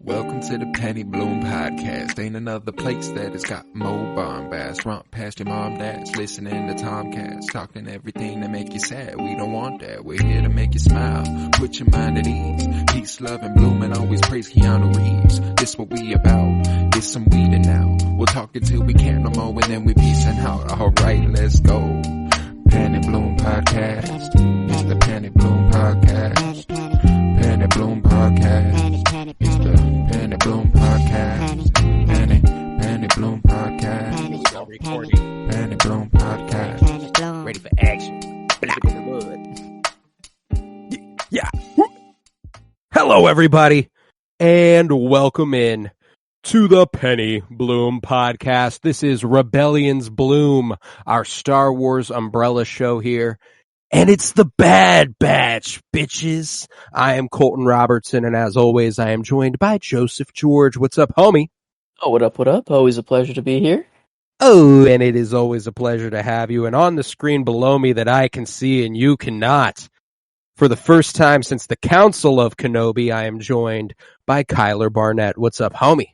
Welcome to the Penny Bloom Podcast. Ain't another place that has got more bombast. Romp past your mom, dads, listening to Tomcats, talking everything that make you sad. We don't want that. We're here to make you smile. Put your mind at ease. Peace, love, and bloom, and always praise Keanu Reeves. This what we about. This some weeding now. We'll talk until we can't no more, and then we peacing out. Alright, let's go. Penny Bloom Podcast. It's the Penny Bloom Podcast. Penny Bloom Podcast. It's the Penny Bloom Podcast. Penny Bloom Podcast. Recording. Penny Bloom Podcast. Ready for action. Black in the mud. Yeah. Hello, everybody, and welcome in to the Penny Bloom Podcast. This is Rebellion's Bloom, our Star Wars umbrella show here. And it's the Bad Batch, bitches. I am Colton Robertson, and as always, I am joined by Joseph George. What's up, homie? Oh, what up, what up? Always a pleasure to be here. Oh, and it is always a pleasure to have you. And on the screen below me that I can see and you cannot, for the first time since the Council of Kenobi, I am joined by Kyler Barnett. What's up, homie?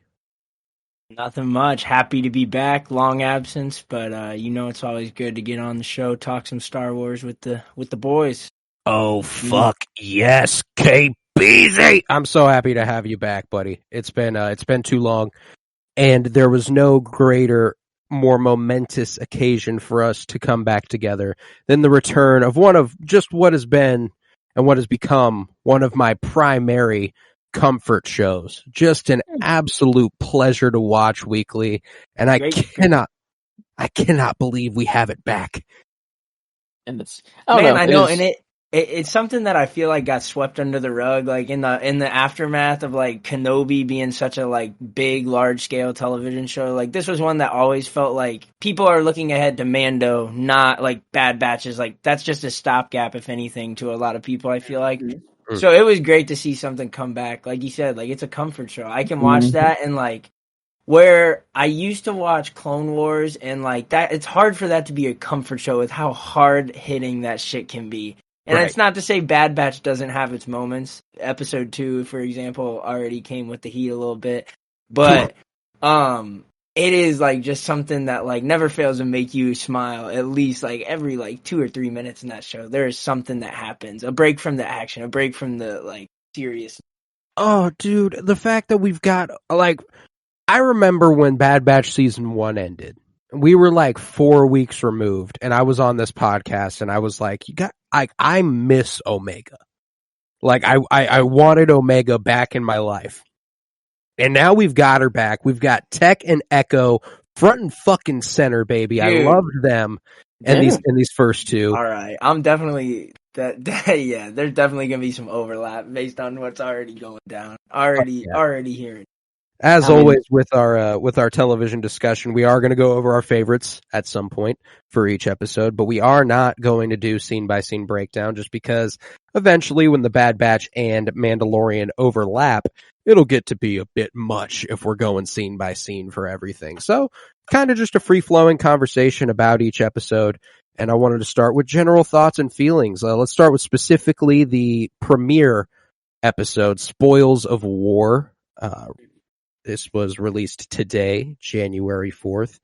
Nothing much. Happy to be back. Long absence, but it's always good to get on the show, talk some Star Wars with the boys. Oh, fuck yes, KBZ! I'm so happy to have you back, buddy. It's been too long, and there was no greater, more momentous occasion for us to come back together than the return of one of just what has been and what has become one of my primary comfort shows. Just an absolute pleasure to watch weekly, and I cannot believe we have it back. And it's I know, and it's something that I feel like got swept under the rug, like in the aftermath of like Kenobi being such a like big, large scale television show. Like this was one that always felt like people are looking ahead to Mando, not like Bad Batches. Like that's just a stopgap, if anything, to a lot of people. I feel like. So it was great to see something come back. Like you said, like it's a comfort show. I can watch that, and like where I used to watch Clone Wars and like that, it's hard for that to be a comfort show with how hard hitting that shit can be. And It's not to say Bad Batch doesn't have its moments. Episode 2, for example, already came with the heat a little bit. But it is like just something that like never fails to make you smile at least like every like 2 or 3 minutes in that show. There is something that happens. A break from the action, a break from the like serious. Oh, dude, the fact that we've got like I remember when Bad Batch season 1 ended. We were like 4 weeks removed, and I was on this podcast and I was like, I miss Omega. Like I wanted Omega back in my life. And now we've got her back. We've got Tech and Echo front and fucking center, baby. Dude. I loved them in these first two. All right, I'm definitely yeah. There's definitely gonna be some overlap based on what's already going down. Already hearing. As always with our television discussion, we are going to go over our favorites at some point for each episode, but we are not going to do scene by scene breakdown just because eventually when the Bad Batch and Mandalorian overlap, it'll get to be a bit much if we're going scene by scene for everything. So kind of just a free flowing conversation about each episode. And I wanted to start with general thoughts and feelings. Let's start with specifically the premiere episode, Spoils of War. This was released today, January 4th,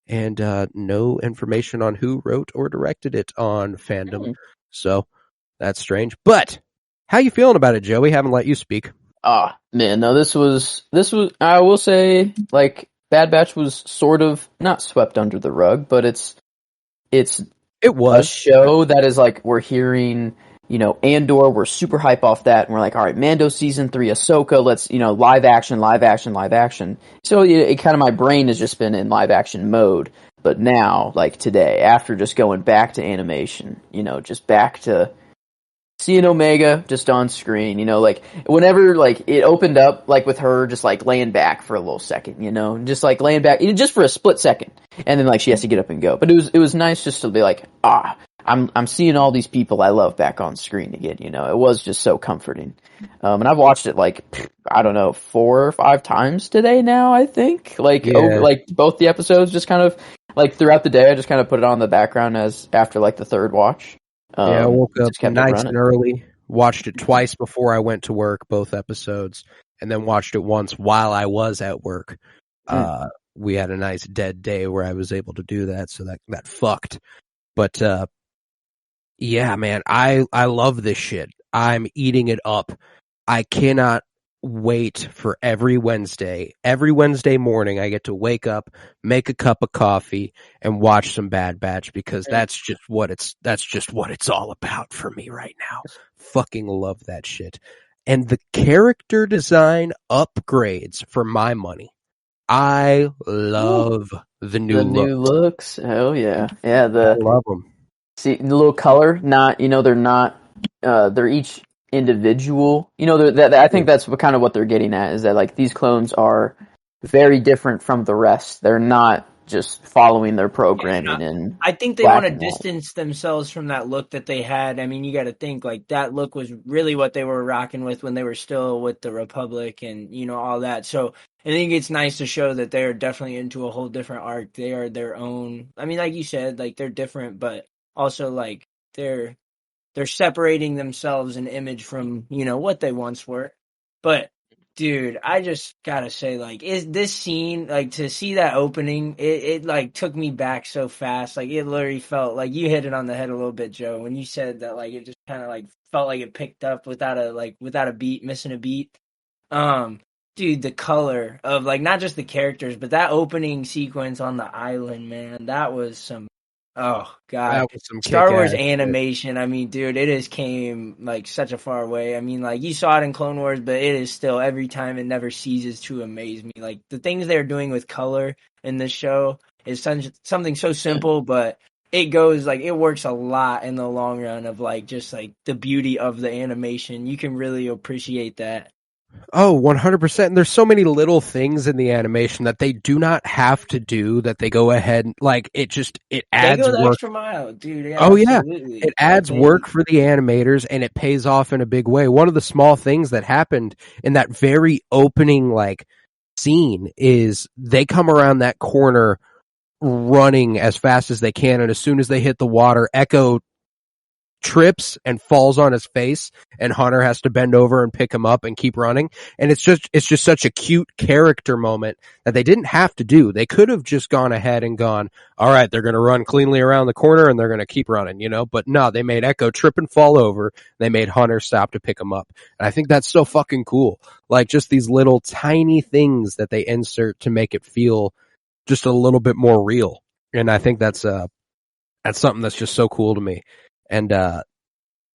and no information on who wrote or directed it on Fandom. So that's strange. But how you feeling about it, Joe? We haven't let you speak. Man, no, this was, I will say, like, Bad Batch was sort of not swept under the rug, but it was a show that is like, we're hearing, Andor, we're super hype off that, and we're like, all right, Mando season 3, Ahsoka, let's, live action. So it kind of, my brain has just been in live action mode, but now, like today, after just going back to animation, just back to seeing Omega just on screen, like whenever like it opened up, like with her just like laying back for a little second, just like laying back, just for a split second, and then like she has to get up and go. But it was nice just to be like, I'm seeing all these people I love back on screen again. It was just so comforting. And I've watched it like I don't know 4 or 5 times today now. I think over like both the episodes, just kind of like throughout the day, I just kind of put it on the background as after like the third watch. I woke up nice and early, watched it twice before I went to work, both episodes, and then watched it once while I was at work. We had a nice dead day where I was able to do that, so that fucked. But yeah, man, I love this shit. I'm eating it up. I cannot wait for every Wednesday. Every Wednesday morning I get to wake up, make a cup of coffee, and watch some Bad Batch, because that's just what it's all about for me right now. Fucking love that shit. And the character design upgrades for my money. I love the new looks. Hell yeah. Yeah, I love them. See, the little color, they're not, they're each individual. I think that's kind of what they're getting at, is that, like, these clones are very different from the rest. They're not just following their programming. And I think they want to distance themselves from that look that they had. I mean, you got to think, like, that look was really what they were rocking with when they were still with the Republic and, all that. So I think it's nice to show that they're definitely into a whole different arc. They are their own. I mean, like you said, like, they're different, but also, like, they're separating themselves in image from, what they once were. But, dude, I just gotta say, like, is this scene, like, to see that opening, it like, took me back so fast. Like, it literally felt, like, you hit it on the head a little bit, Joe, when you said that, like, it just kind of, like, felt like it picked up without a beat, missing a beat. Dude, the color of, like, not just the characters, but that opening sequence on the island, man, that was some... Oh God! That was some Star Wars animation. I mean, dude, it has came like such a far way. I mean, like, you saw it in Clone Wars, but it is still, every time, it never ceases to amaze me. Like, the things they're doing with color in this show is something so simple, but it goes, like, it works a lot in the long run of, like, just like the beauty of the animation. You can really appreciate that. Oh, 100%. And there's so many little things in the animation that they do not have to do, that they go ahead and, like, it adds they go the work. extra mile, dude. Yeah, oh absolutely. Yeah, it adds work for the animators, and it pays off in a big way. One of the small things that happened in that very opening, like, scene is they come around that corner running as fast as they can, and as soon as they hit the water, Echo trips and falls on his face, and Hunter has to bend over and pick him up and keep running. And it's just such a cute character moment that they didn't have to do. They could have just gone ahead and gone, all right, they're going to run cleanly around the corner and they're going to keep running, but no, they made Echo trip and fall over. They made Hunter stop to pick him up. And I think that's so fucking cool. Like, just these little tiny things that they insert to make it feel just a little bit more real. And I think that's something that's just so cool to me. And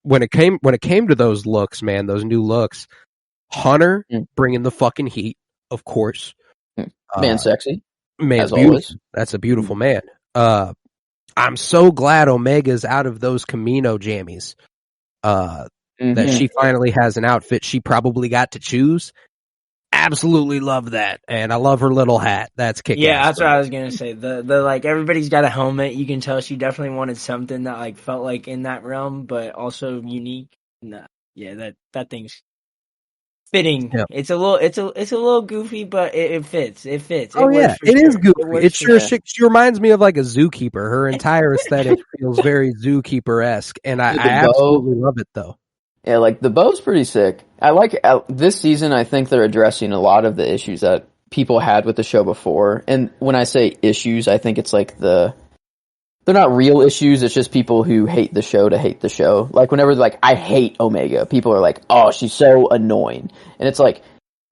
when it came to those looks, man, those new looks, Hunter bringing the fucking heat, of course. Man, sexy. Man's beautiful. Always. That's a beautiful man. I'm so glad Omega's out of those Camino jammies. That she finally has an outfit she probably got to choose. Absolutely love that, and I love her little hat. That's kicking. Yeah, that's what I was gonna say. The like, everybody's got a helmet. You can tell she definitely wanted something that, like, felt like in that realm, but also unique. Nah, yeah, that thing's fitting. Yep. It's a little goofy, but it fits. It fits. Oh, it is goofy. It sure she reminds me of, like, a zookeeper. Her entire aesthetic feels very zookeeper-esque, and I absolutely love it, though. Yeah, like, the bow's pretty sick. I like this season. I think they're addressing a lot of the issues that people had with the show before. And when I say issues, I think it's like they're not real issues. It's just people who hate the show to hate the show. Like, whenever they're like, I hate Omega, people are like, oh, she's so annoying. And it's like,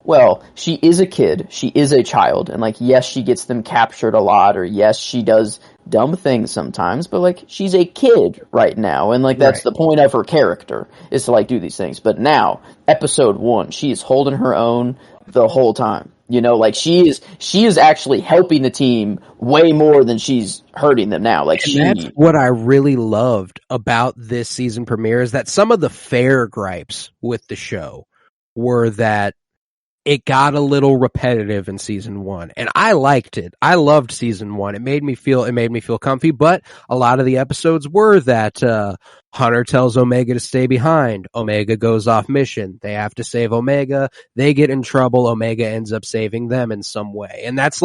well, she is a kid. She is a child. And, like, yes, she gets them captured a lot, or yes, she does dumb things sometimes, but, like, she's a kid right now. And, like, that's the point of her character, is to, like, do these things. But now, episode 1, she is holding her own the whole time. Like, she is actually helping the team way more than she's hurting them now. Like, that's what I really loved about this season premiere, is that some of the fair gripes with the show were that it got a little repetitive in season 1, and I liked it. I loved season 1. It made me feel comfy, but a lot of the episodes were that Hunter tells Omega to stay behind. Omega goes off mission. They have to save Omega. They get in trouble. Omega ends up saving them in some way. And that's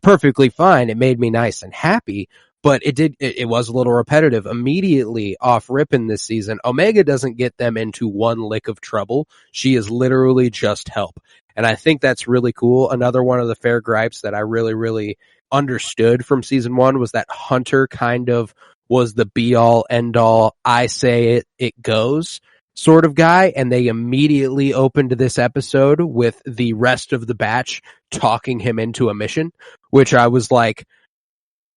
perfectly fine. It made me nice and happy. but it was a little repetitive. Immediately off rip in this season, Omega doesn't get them into one lick of trouble. She is literally just help. And I think that's really cool. Another one of the fair gripes that I really, really understood from season 1 was that Hunter kind of was the be all end all, I say it goes sort of guy. And they immediately opened this episode with the rest of the batch talking him into a mission, which I was like,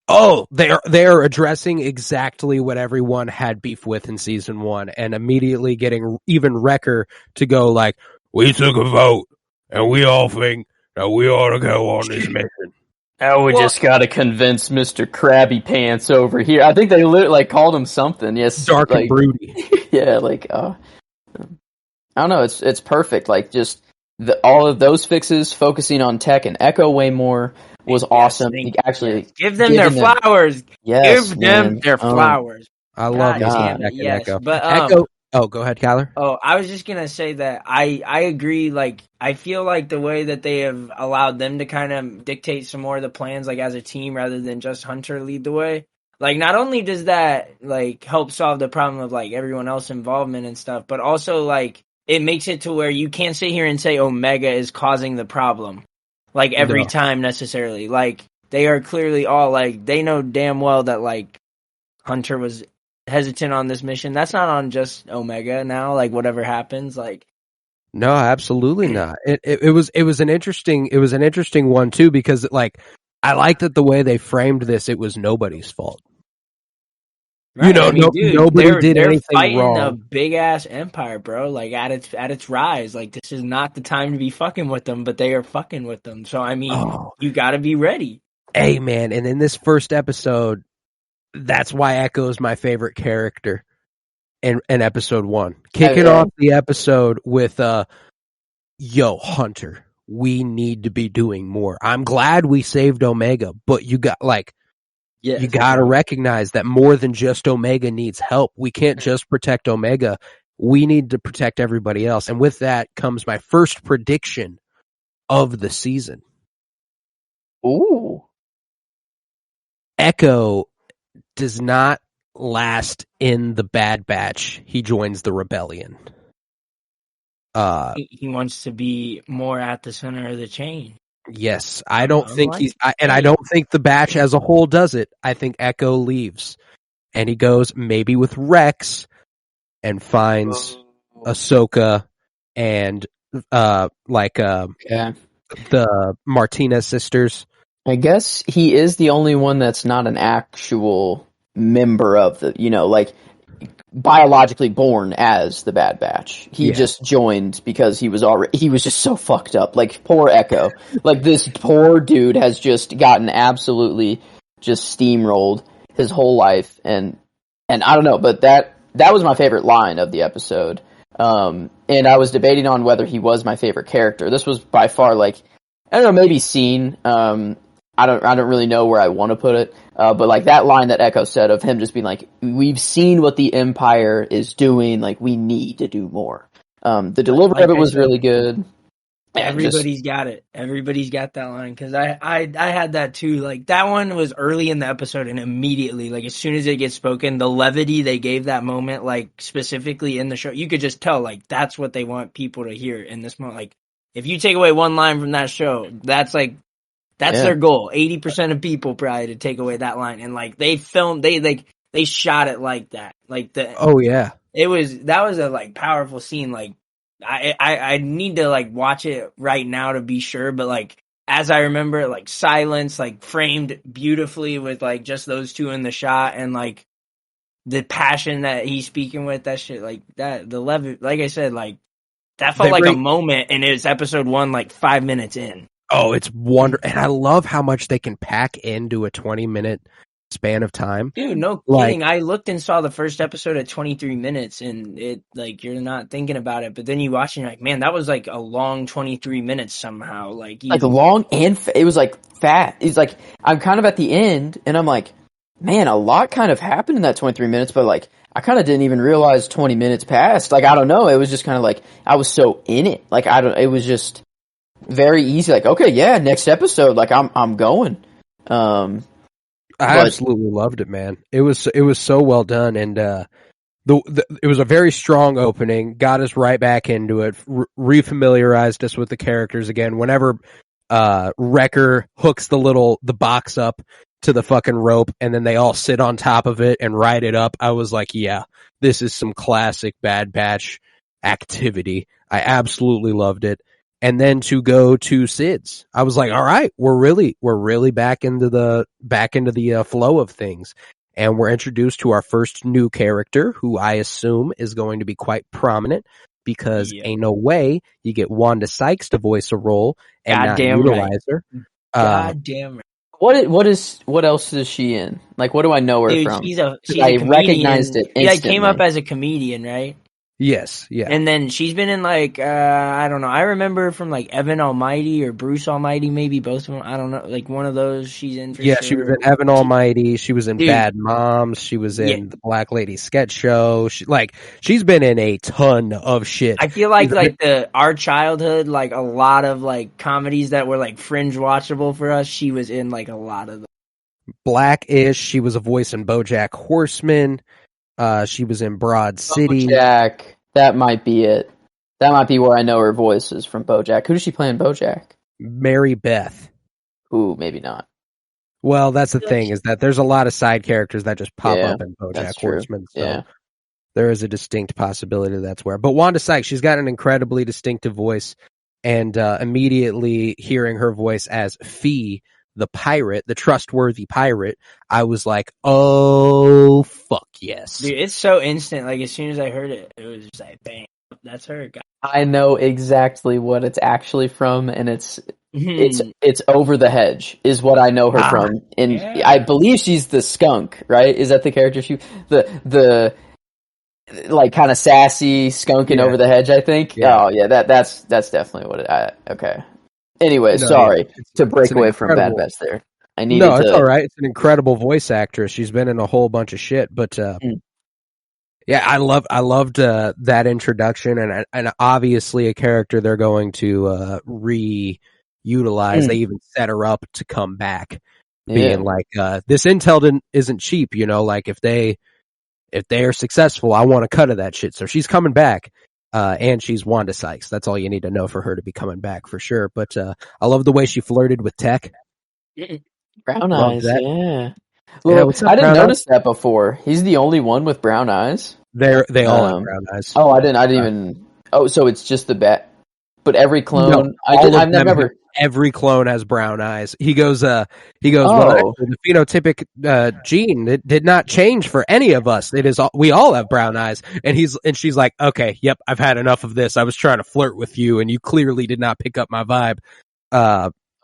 oh, they're addressing exactly what everyone had beef with in season 1, and immediately getting even Wrecker to go like, we took a vote and we all think that we ought to go on this mission. Oh, we just got to convince Mr. Krabby Pants over here. I think they called him something. Yes, dark and broody. Yeah, I don't know. It's perfect. Like, just all of those fixes, focusing on Tech and Echo way more was awesome. Actually, give them their flowers. Yes, give them their flowers. I love God, Tech and Echo. But Echo. Oh, go ahead, Kyler. Oh, I was just gonna say that I agree. Like, I feel like the way that they have allowed them to kind of dictate some more of the plans, like as a team, rather than just Hunter lead the way. Like, not only does that like help solve the problem of like everyone else involvement and stuff, but also like it makes it to where you can't sit here and say Omega is causing the problem, like every time necessarily. Like, they are clearly all like, they know damn well that like Hunter was hesitant on this mission. That's not on just Omega now. Like, whatever happens, like, no, absolutely not. It was an interesting one too, because like I like that the way they framed this, it was nobody's fault. Right. Nobody did anything fighting wrong. A big ass empire, bro. Like, at its rise. Like, this is not the time to be fucking with them, but they are fucking with them. So I mean, you got to be ready. Hey, man, and in this first episode, that's why Echo is my favorite character in episode 1. Kicking off the episode with yo, Hunter, we need to be doing more. I'm glad we saved Omega, but you got you got to recognize that more than just Omega needs help. We can't just protect Omega. We need to protect everybody else. And with that comes my first prediction of the season. Ooh. Echo does not last in the Bad Batch. He joins the Rebellion. He wants to be more at the center of the chain. Yes, I don't think I don't think the batch as a whole does it. I think Echo leaves, and he goes maybe with Rex, and finds Ahsoka and the Martinez sisters. I guess he is the only one that's not an actual member of the, biologically born as the Bad Batch. He just joined because he was just so fucked up. Like, poor Echo. Like, this poor dude has just gotten absolutely just steamrolled his whole life, and I don't know, but that was my favorite line of the episode. And I was debating on whether he was my favorite character. This was by far, I don't know, maybe scene. I don't really know where I want to put it. But that line that Echo said of him just being like, we've seen what the Empire is doing, we need to do more. The delivery of it was really good. Everybody's got it. Everybody's got that line, because I had that too. That one was early in the episode, and immediately, as soon as it gets spoken, the levity they gave that moment, specifically in the show, you could just tell, that's what they want people to hear in this moment. If you take away one line from that show, that's their goal. 80% of people probably to take away that line, and they filmed, they shot it like that. That was a powerful scene. I need to watch it right now to be sure, but as I remember it, silence, framed beautifully with just those two in the shot, and the passion that he's speaking with, that shit, that, the levity, like I said, that felt a moment, and it's episode 1, 5 minutes in. Oh, it's wonderful. And I love how much they can pack into a 20-minute span of time. Dude, no kidding. I looked and saw the first episode at 23 minutes, and it, you're not thinking about it, but then you watch and you're like, man, that was a long 23 minutes somehow. Long and it was fat. It's I'm kind of at the end, and I'm like, man, a lot kind of happened in that 23 minutes, but I kind of didn't even realize 20 minutes passed. I don't know. It was just kind of I was so in it. It was just very easy. Okay, yeah, next episode. I'm going. I absolutely loved it, man. It was so well done, and it was a very strong opening. Got us right back into it. Refamiliarized us with the characters again. Whenever Wrecker hooks the box up to the fucking rope, and then they all sit on top of it and ride it up, I was like, yeah, this is some classic Bad Batch activity. I absolutely loved it. And then to go to Sid's, I was like, all right, we're really back into the flow of things. And we're introduced to our first new character, who I assume is going to be quite prominent, because ain't no way you get Wanda Sykes to voice a role and not utilize her. God damn right. What else is she in? Like, what do I know her from? She's a comedian. Recognized it instantly. Yeah, it came up as a comedian, right? Yes, yeah. And then she's been in like, I don't know. I remember from like Evan Almighty or Bruce Almighty, maybe both of them. I don't know. Like one of those she's in for sure. She was in Evan Almighty. She was in Bad Moms. She was in the Black Lady Sketch Show. She's been in a ton of shit. I feel like our childhood, like a lot of like comedies that were like fringe watchable for us, she was in like a lot of them. Blackish. She was a voice in BoJack Horseman. She was in Broad City. BoJack. That might be it. That might be where I know her voice is from BoJack. Who does she play in BoJack? Mary Beth. Ooh, maybe not. Well, that's the thing, is that there's a lot of side characters that just pop up in BoJack Horseman. So there is a distinct possibility that's where. But Wanda Sykes, she's got an incredibly distinctive voice, and immediately hearing her voice as Fee, the pirate, the trustworthy pirate, I was like, oh, fuck yes. Dude, it's so instant. Like, as soon as I heard it, it was just like, bang, that's her. I know exactly what it's actually from, and it's Over the Hedge is what I know her from. And I believe she's the skunk, right? Is that the character the like kind of sassy skunking Over the Hedge, I think? Yeah. Oh, yeah, that's definitely what okay. Anyway, sorry to break away from Bad Batch there. It's all right. It's an incredible voice actress. She's been in a whole bunch of shit, but yeah, I loved that introduction, and obviously a character they're going to reutilize. They even set her up to come back, being like, this intel isn't cheap, you know. Like if they are successful, I want a cut of that shit. So she's coming back. And she's Wanda Sykes. That's all you need to know for her to be coming back for sure. But I love the way she flirted with Tech. Brown eyes, yeah. Well, I didn't notice that before. He's the only one with brown eyes. They all have brown eyes. Oh, I didn't even. Oh, so it's just the bat. But every clone, I've never. Every clone has brown eyes. He goes, well, the phenotypic gene did not change for any of us. We all have brown eyes. And she's like, okay, yep, I've had enough of this. I was trying to flirt with you, and you clearly did not pick up my vibe.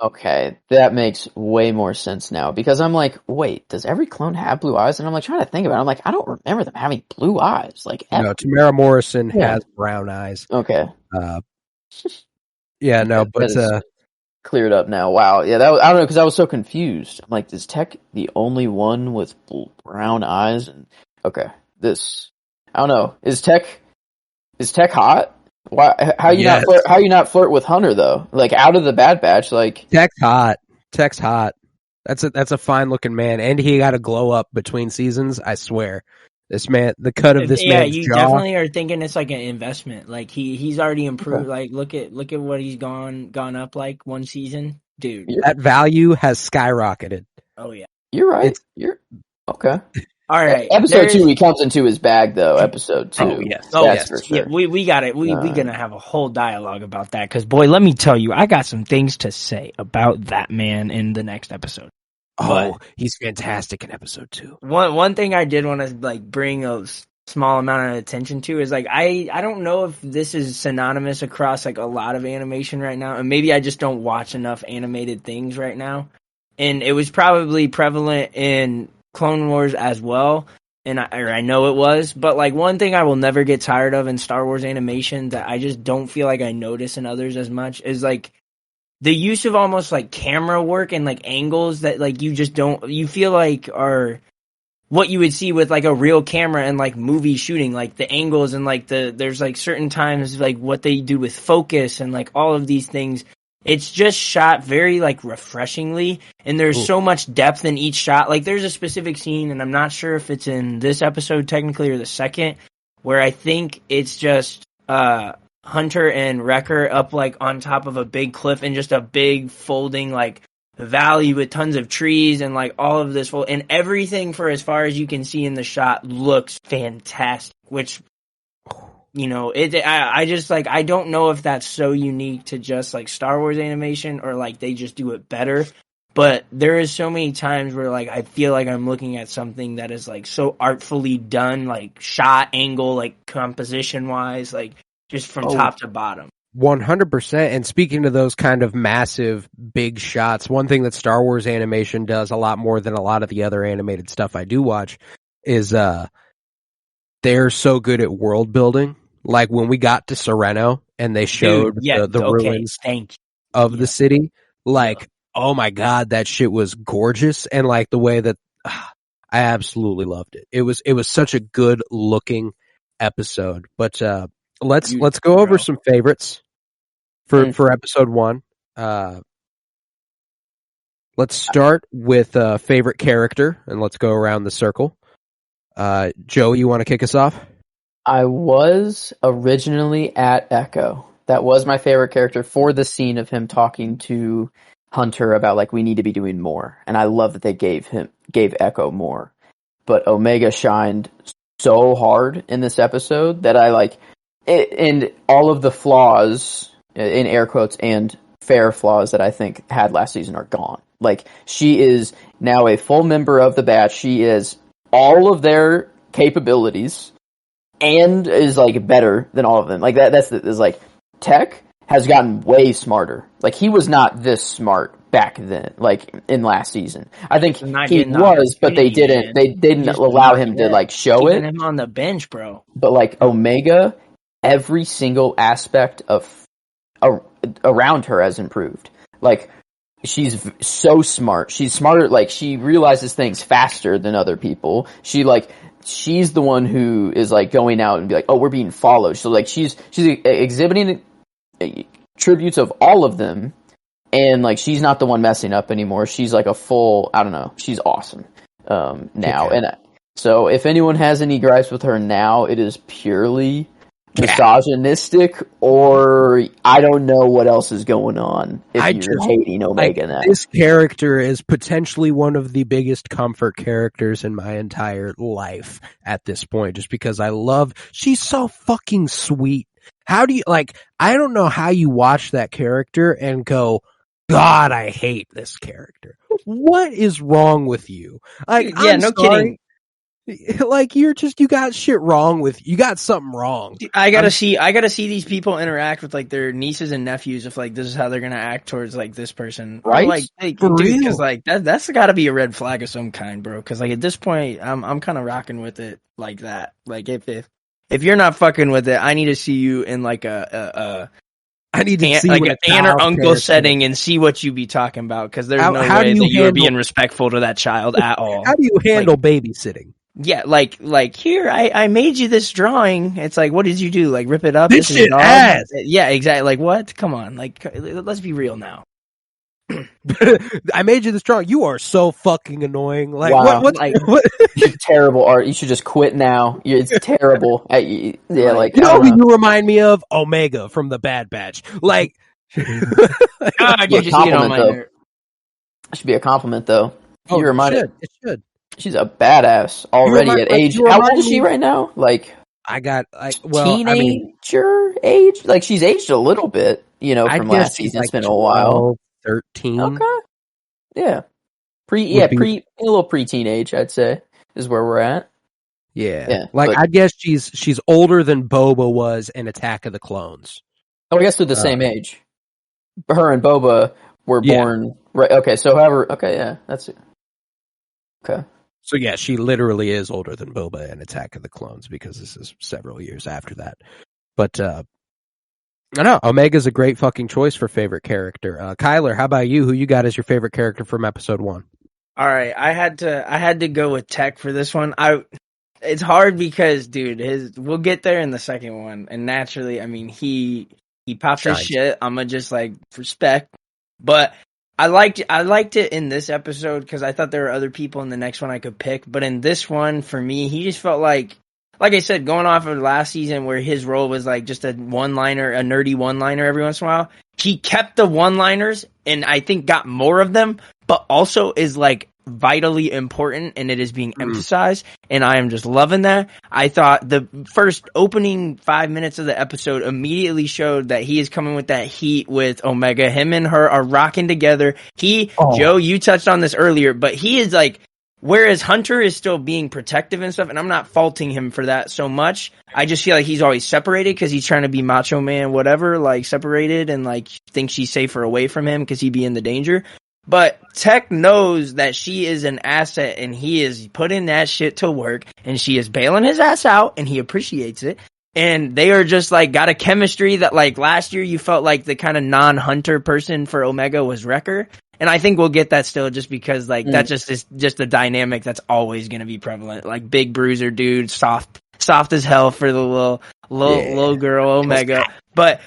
Okay, that makes way more sense now, because I'm like, wait, does every clone have blue eyes? And I'm like trying to think about it. I'm like, I don't remember them having blue eyes. Like, no, Tamara Morrison has brown eyes. Okay. Yeah, no, but cleared up now. Wow. Yeah, I don't know, because I was so confused. I'm like, is Tech the only one with brown eyes? And okay, I don't know. Is Tech hot? Why? How you not flirt with Hunter though? Like out of the Bad Batch, like Tech's hot. That's a fine looking man, and he got a glow up between seasons. I swear. This man, the cut of this man's you jaw. Definitely are thinking it's like an investment. Like he's already improved. Okay. Like look at what he's gone up like one season, dude. That value has skyrocketed. Oh yeah, you're right. You're okay. All right, episode 2, he comes into his bag though. Episode 2, oh yes, for sure. Yeah, we got it. We're gonna have a whole dialogue about that, because boy, let me tell you, I got some things to say about that man in the next episode. Oh, he's fantastic in episode 2. One thing I did want to like bring a small amount of attention to is like I don't know if this is synonymous across like a lot of animation right now, and maybe I just don't watch enough animated things right now. And it was probably prevalent in Clone Wars as well, and I know it was. But like one thing I will never get tired of in Star Wars animation that I just don't feel like I notice in others as much is like the use of almost like camera work and like angles that like you feel like are what you would see with like a real camera and like movie shooting, like the angles and like there's like certain times like what they do with focus and like all of these things. it's just shot very like refreshingly, and there's so much depth in each shot. Like there's a specific scene, and I'm not sure if it's in this episode technically or the second, where I think it's just Hunter and Wrecker up like on top of a big cliff and just a big folding like valley with tons of trees and like all of this and everything for as far as you can see in the shot looks fantastic, which, you know, I just like, I don't know if that's so unique to just like Star Wars animation or like they just do it better, but there is so many times where like I feel like I'm looking at something that is like so artfully done, like shot, angle, like composition wise, like just from top to bottom. 100%. And speaking to those kind of massive, big shots, one thing that Star Wars animation does a lot more than a lot of the other animated stuff I do watch is they're so good at world building. Like when we got to Sereno and they showed the ruins of the city, like, oh my God, that shit was gorgeous. And like the way that I absolutely loved it. It was such a good looking episode. But let's go over some favorites for episode 1. Let's start with favorite character, and let's go around the circle. Joe, you want to kick us off? I was originally at Echo. That was my favorite character for the scene of him talking to Hunter about like we need to be doing more, and I love that they gave Echo more. But Omega shined so hard in this episode that I like it, and all of the flaws in air quotes and fair flaws that I think had last season are gone. Like she is now a full member of the batch. She is all of their capabilities and is like better than all of them. Like that's like Tech has gotten way smarter. Like he was not this smart back then, like in last season. I think he was, but they didn't allow him to like show it. Him on the bench, bro. But like Omega, every single aspect of around her has improved. Like she's so smart. She's smarter. Like she realizes things faster than other people. She's the one who is like going out and be like, oh, we're being followed. So like she's exhibiting tributes of all of them, and like she's not the one messing up anymore. She's like a full, I don't know. She's awesome now. Okay. And so if anyone has any gripes with her now, it is purely misogynistic, or I don't know what else is going on if you're hating Omega now. This character is potentially one of the biggest comfort characters in my entire life at this point, just because she's so fucking sweet. How do you, like, I don't know how you watch that character and go, God, I hate this character. What is wrong with you? Like, yeah, no kidding. Like you got shit wrong with you. Got something wrong. I gotta see these people interact with like their nieces and nephews if like this is how they're gonna act towards like this person, right? Or, like, hey, dude, because like that's gotta be a red flag of some kind, bro. Because like at this point, I'm kind of rocking with it like that. Like if you're not fucking with it, I need to see you in like I need to see like an aunt or uncle setting and see what you be talking about. Because there's no way that you're being respectful to that child at all. How do you handle babysitting? Yeah, like here, I made you this drawing. It's like, what did you do? Like, rip it up? This shit ass. Yeah, exactly. Like, what? Come on. Like, let's be real now. I made you this drawing. You are so fucking annoying. Like, wow. what? You're terrible art. You should just quit now. It's terrible. Yeah, like, you know who you remind me of? Omega from the Bad Batch. Like, God, you just get on my nerve. That should be a compliment, though. It should. She's a badass already at age. How old is she right now? Like, teenager age. Like, she's aged a little bit, from last season. It's been a while. 13. Okay. Yeah. A little pre-teenage, I'd say, is where we're at. Yeah. I guess she's older than Boba was in Attack of the Clones. Oh, I guess they're the same age. Her and Boba were born right. Okay, so that's it. Okay. So yeah, she literally is older than Boba in Attack of the Clones because this is several years after that. But I don't know. Omega's a great fucking choice for favorite character. Kyler, how about you? Who you got as your favorite character from episode 1? All right, I had to go with Tech for this one. It's hard because, dude, we'll get there in the second one, and naturally, I mean, he He popped his shit. I'm gonna just like respect. But I liked it in this episode because I thought there were other people in the next one I could pick. But in this one, for me, he just felt like I said, going off of last season where his role was like just a one-liner, a nerdy one-liner every once in a while. He kept the one-liners and I think got more of them, but also is like vitally important and it is being emphasized, and I am just loving that. I thought the first opening 5 minutes of the episode immediately showed that he is coming with that heat with Omega. Him and her are rocking together. Joe, you touched on this earlier, but he is like, whereas Hunter is still being protective and stuff, and I'm not faulting him for that so much. I just feel like he's always separated because he's trying to be macho man, whatever, like separated and like thinks she's safer away from him because he'd be in the danger. But Tech knows that she is an asset and he is putting that shit to work and she is bailing his ass out and he appreciates it. And they are just like got a chemistry that like last year you felt like the kind of non-Hunter person for Omega was Wrecker. And I think we'll get that still just because like that just is just a dynamic that's always going to be prevalent. Like big bruiser dude, soft as hell for the little girl Omega. But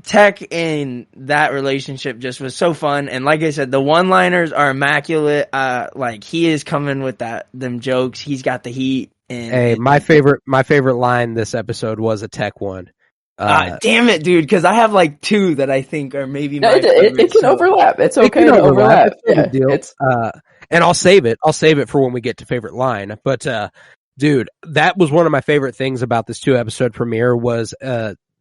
Tech in that relationship just was so fun, and like I said, the one-liners are immaculate. Like he is coming with them jokes. He's got the heat. And my favorite line this episode was a Tech one. Damn it, dude! Because I have like two that I think are maybe my favorites. It can overlap. It's okay to overlap. And I'll save it. I'll save it for when we get to favorite line. But dude, that was one of my favorite things about this 2-episode premiere was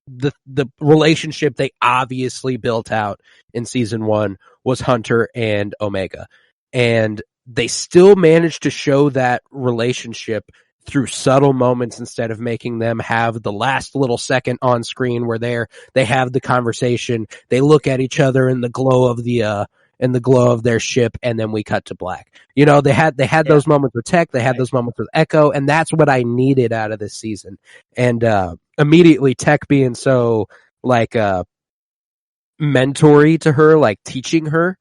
the relationship they obviously built out in season 1 was Hunter and Omega, and they still managed to show that relationship through subtle moments instead of making them have the last little second on screen where they have the conversation, they look at each other in the glow of their ship, and then we cut to black. You know, they had those moments with Tech, they had those moments with Echo, and that's what I needed out of this season. And immediately Tech being so like mentory to her, like teaching her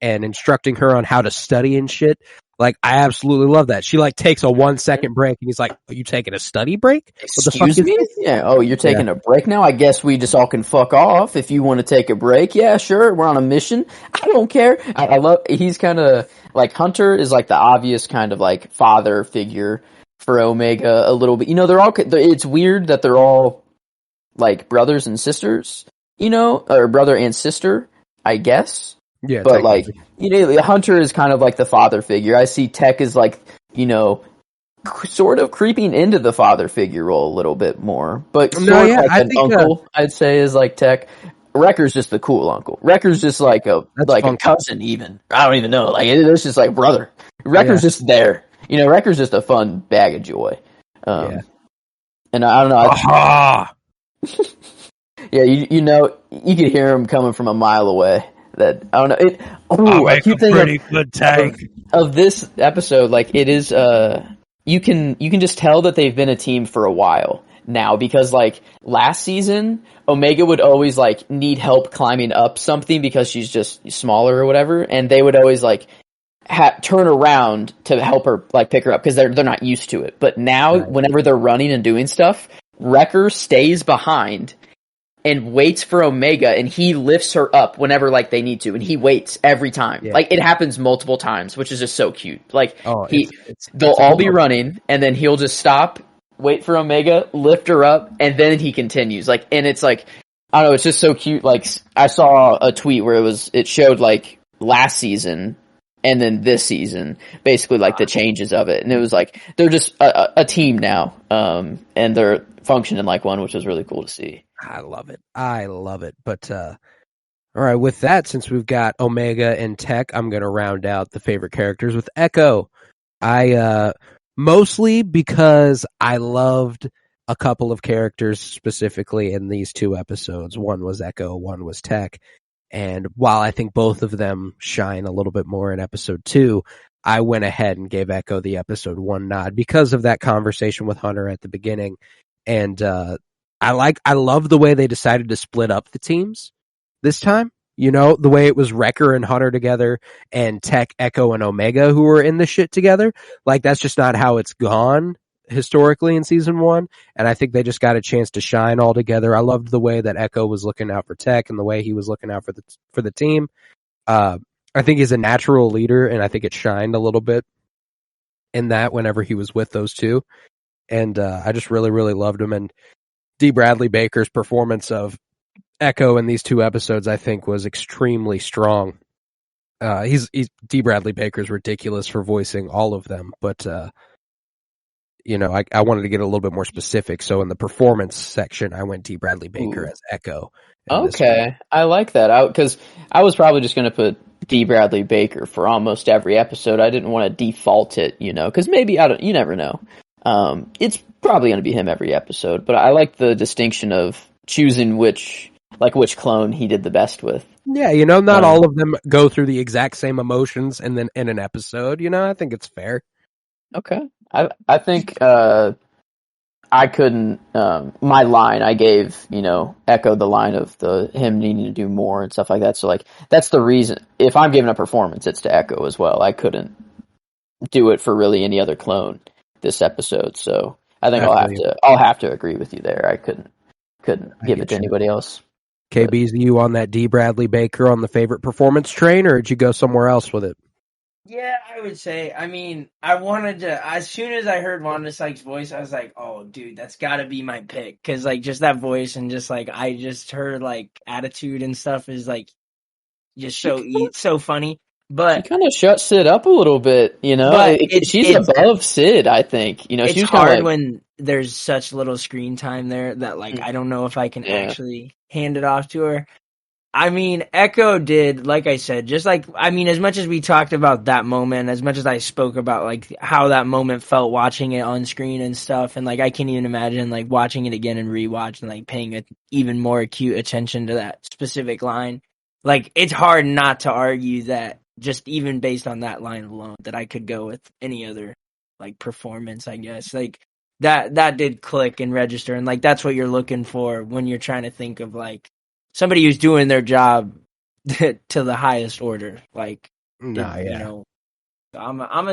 and instructing her on how to study and shit. Like, I absolutely love that. She like takes a 1-second break and he's like, "Are you taking a study break? Excuse me? Yeah. Oh, you're taking a break now? I guess we just all can fuck off if you want to take a break. Yeah, sure. We're on a mission. I don't care." I love, he's kind of like, Hunter is like the obvious kind of like father figure for Omega a little bit. You know, it's weird that they're all like brothers and sisters, you know, or brother and sister, I guess. Yeah, but like, you know, Hunter is kind of like the father figure. I see Tech as like, you know, sort of creeping into the father figure role a little bit more, but like an uncle, I'd say, is like Tech. Wrecker's just the cool uncle. Wrecker's just like a cousin, even. I don't even know. Like, it's just like brother. Wrecker's just there. You know, Wrecker's just a fun bag of joy. And I don't know. Yeah, you know, you could hear him coming from a mile away. That I don't know. I keep thinking good tank of this episode. Like, it is. You can just tell that they've been a team for a while now, because like last season, Omega would always like need help climbing up something because she's just smaller or whatever, and they would always like turn around to help her, like pick her up, because they're not used to it. But now, whenever they're running and doing stuff, Wrecker stays behind and waits for Omega, and he lifts her up whenever like they need to, and he waits every time. Yeah. Like, it happens multiple times, which is just so cute. Like, they'll all be running, and then he'll just stop, wait for Omega, lift her up, and then he continues. Like, and it's like, I don't know, it's just so cute. Like, I saw a tweet where it showed like last season and then this season, basically like the changes of it, and it was like they're just a team now, and they're functioning like one, which is really cool to see. I love it. But all right, with that, since we've got Omega and Tech, I'm going to round out the favorite characters with Echo. I mostly because I loved a couple of characters specifically in these 2 episodes. One was Echo, one was Tech. And while I think both of them shine a little bit more in episode 2, I went ahead and gave Echo the episode 1 nod because of that conversation with Hunter at the beginning. And I love the way they decided to split up the teams this time. You know, the way it was Wrecker and Hunter together and Tech, Echo, and Omega who were in the shit together. Like, that's just not how it's gone historically in season 1, and I think they just got a chance to shine all together. I loved the way that Echo was looking out for Tech and the way he was looking out for the team. I think he's a natural leader, and I think it shined a little bit in that whenever he was with those two. And I just really, really loved him. And D. Bradley Baker's performance of Echo in these 2 episodes, I think, was extremely strong. D. Bradley Baker's ridiculous for voicing all of them, but I wanted to get a little bit more specific. So in the performance section, I went D. Bradley Baker as Echo. Okay, I like that. Because I was probably just going to put D. Bradley Baker for almost every episode. I didn't want to default it, because maybe you never know. It's probably going to be him every episode, but I like the distinction of choosing which clone he did the best with. Yeah, not all of them go through the exact same emotions and then in an episode. I think it's fair. Okay. I think I couldn't my line I gave, Echo the line of him needing to do more and stuff like that. So that's the reason if I'm giving a performance it's to Echo as well. I couldn't do it for really any other clone this episode. So I think I'll have to agree with you there. I couldn't give it to anybody else. KB's you on that D. Bradley Baker on the favorite performance train, or did you go somewhere else with it? Yeah, I would say. I mean, I wanted to. As soon as I heard Wanda Sykes' voice, I was like, "Oh, dude, that's got to be my pick." Because just that voice and just I just heard attitude and stuff is just so funny. But she kind of shut Sid up a little bit, But she's above Sid, I think. It's she's hard when there's such little screen time there that I don't know if I can actually hand it off to her. I mean, Echo did, like I said, as much as we talked about that moment, as much as I spoke about how that moment felt watching it on screen and stuff, and I can't even imagine watching it again and rewatch and paying even more acute attention to that specific line. It's hard not to argue that just even based on that line alone, that I could go with any other performance, I guess. That did click and register, and that's what you're looking for when you're trying to think of somebody who's doing their job to the highest order. I'm gonna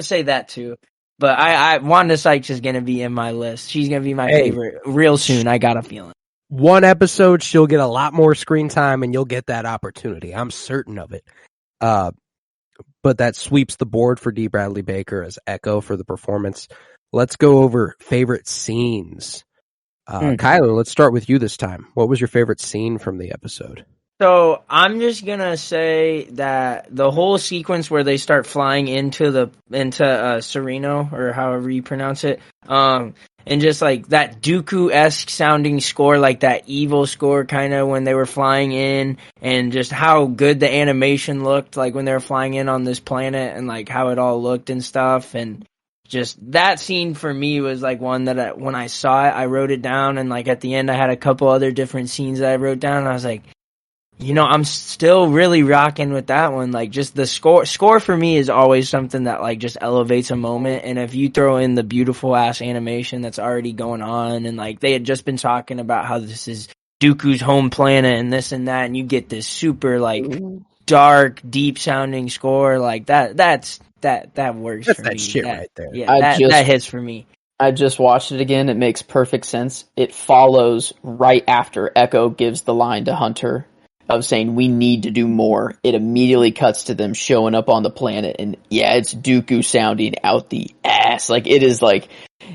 say that too. But I Wanda Sykes is gonna be in my list. She's gonna be my favorite real soon. I got a feeling. One episode, she'll get a lot more screen time, and you'll get that opportunity. I'm certain of it. But that sweeps the board for D. Bradley Baker as Echo for the performance. Let's go over favorite scenes. Kyler, let's start with you this time. What was your favorite scene from the episode? So I'm just gonna say that the whole sequence where they start flying into Sereno, or however you pronounce it, and just that Dooku-esque sounding score, that evil score kind of when they were flying in, and just how good the animation looked when they were flying in on this planet, and how it all looked and stuff, and just that scene for me was one that when I saw it, I wrote it down, and at the end I had a couple other different scenes that I wrote down, and I was like, I'm still really rocking with that one. Just the score for me is always something that just elevates a moment. And if you throw in the beautiful ass animation that's already going on, and they had just been talking about how this is Dooku's home planet and this and that, and you get this super dark, deep sounding score that works. That's for me. That shit right there. Yeah, that hits for me. I just watched it again. It makes perfect sense. It follows right after Echo gives the line to Hunter of saying we need to do more. It immediately cuts to them showing up on the planet, and it's Dooku sounding out the ass. It is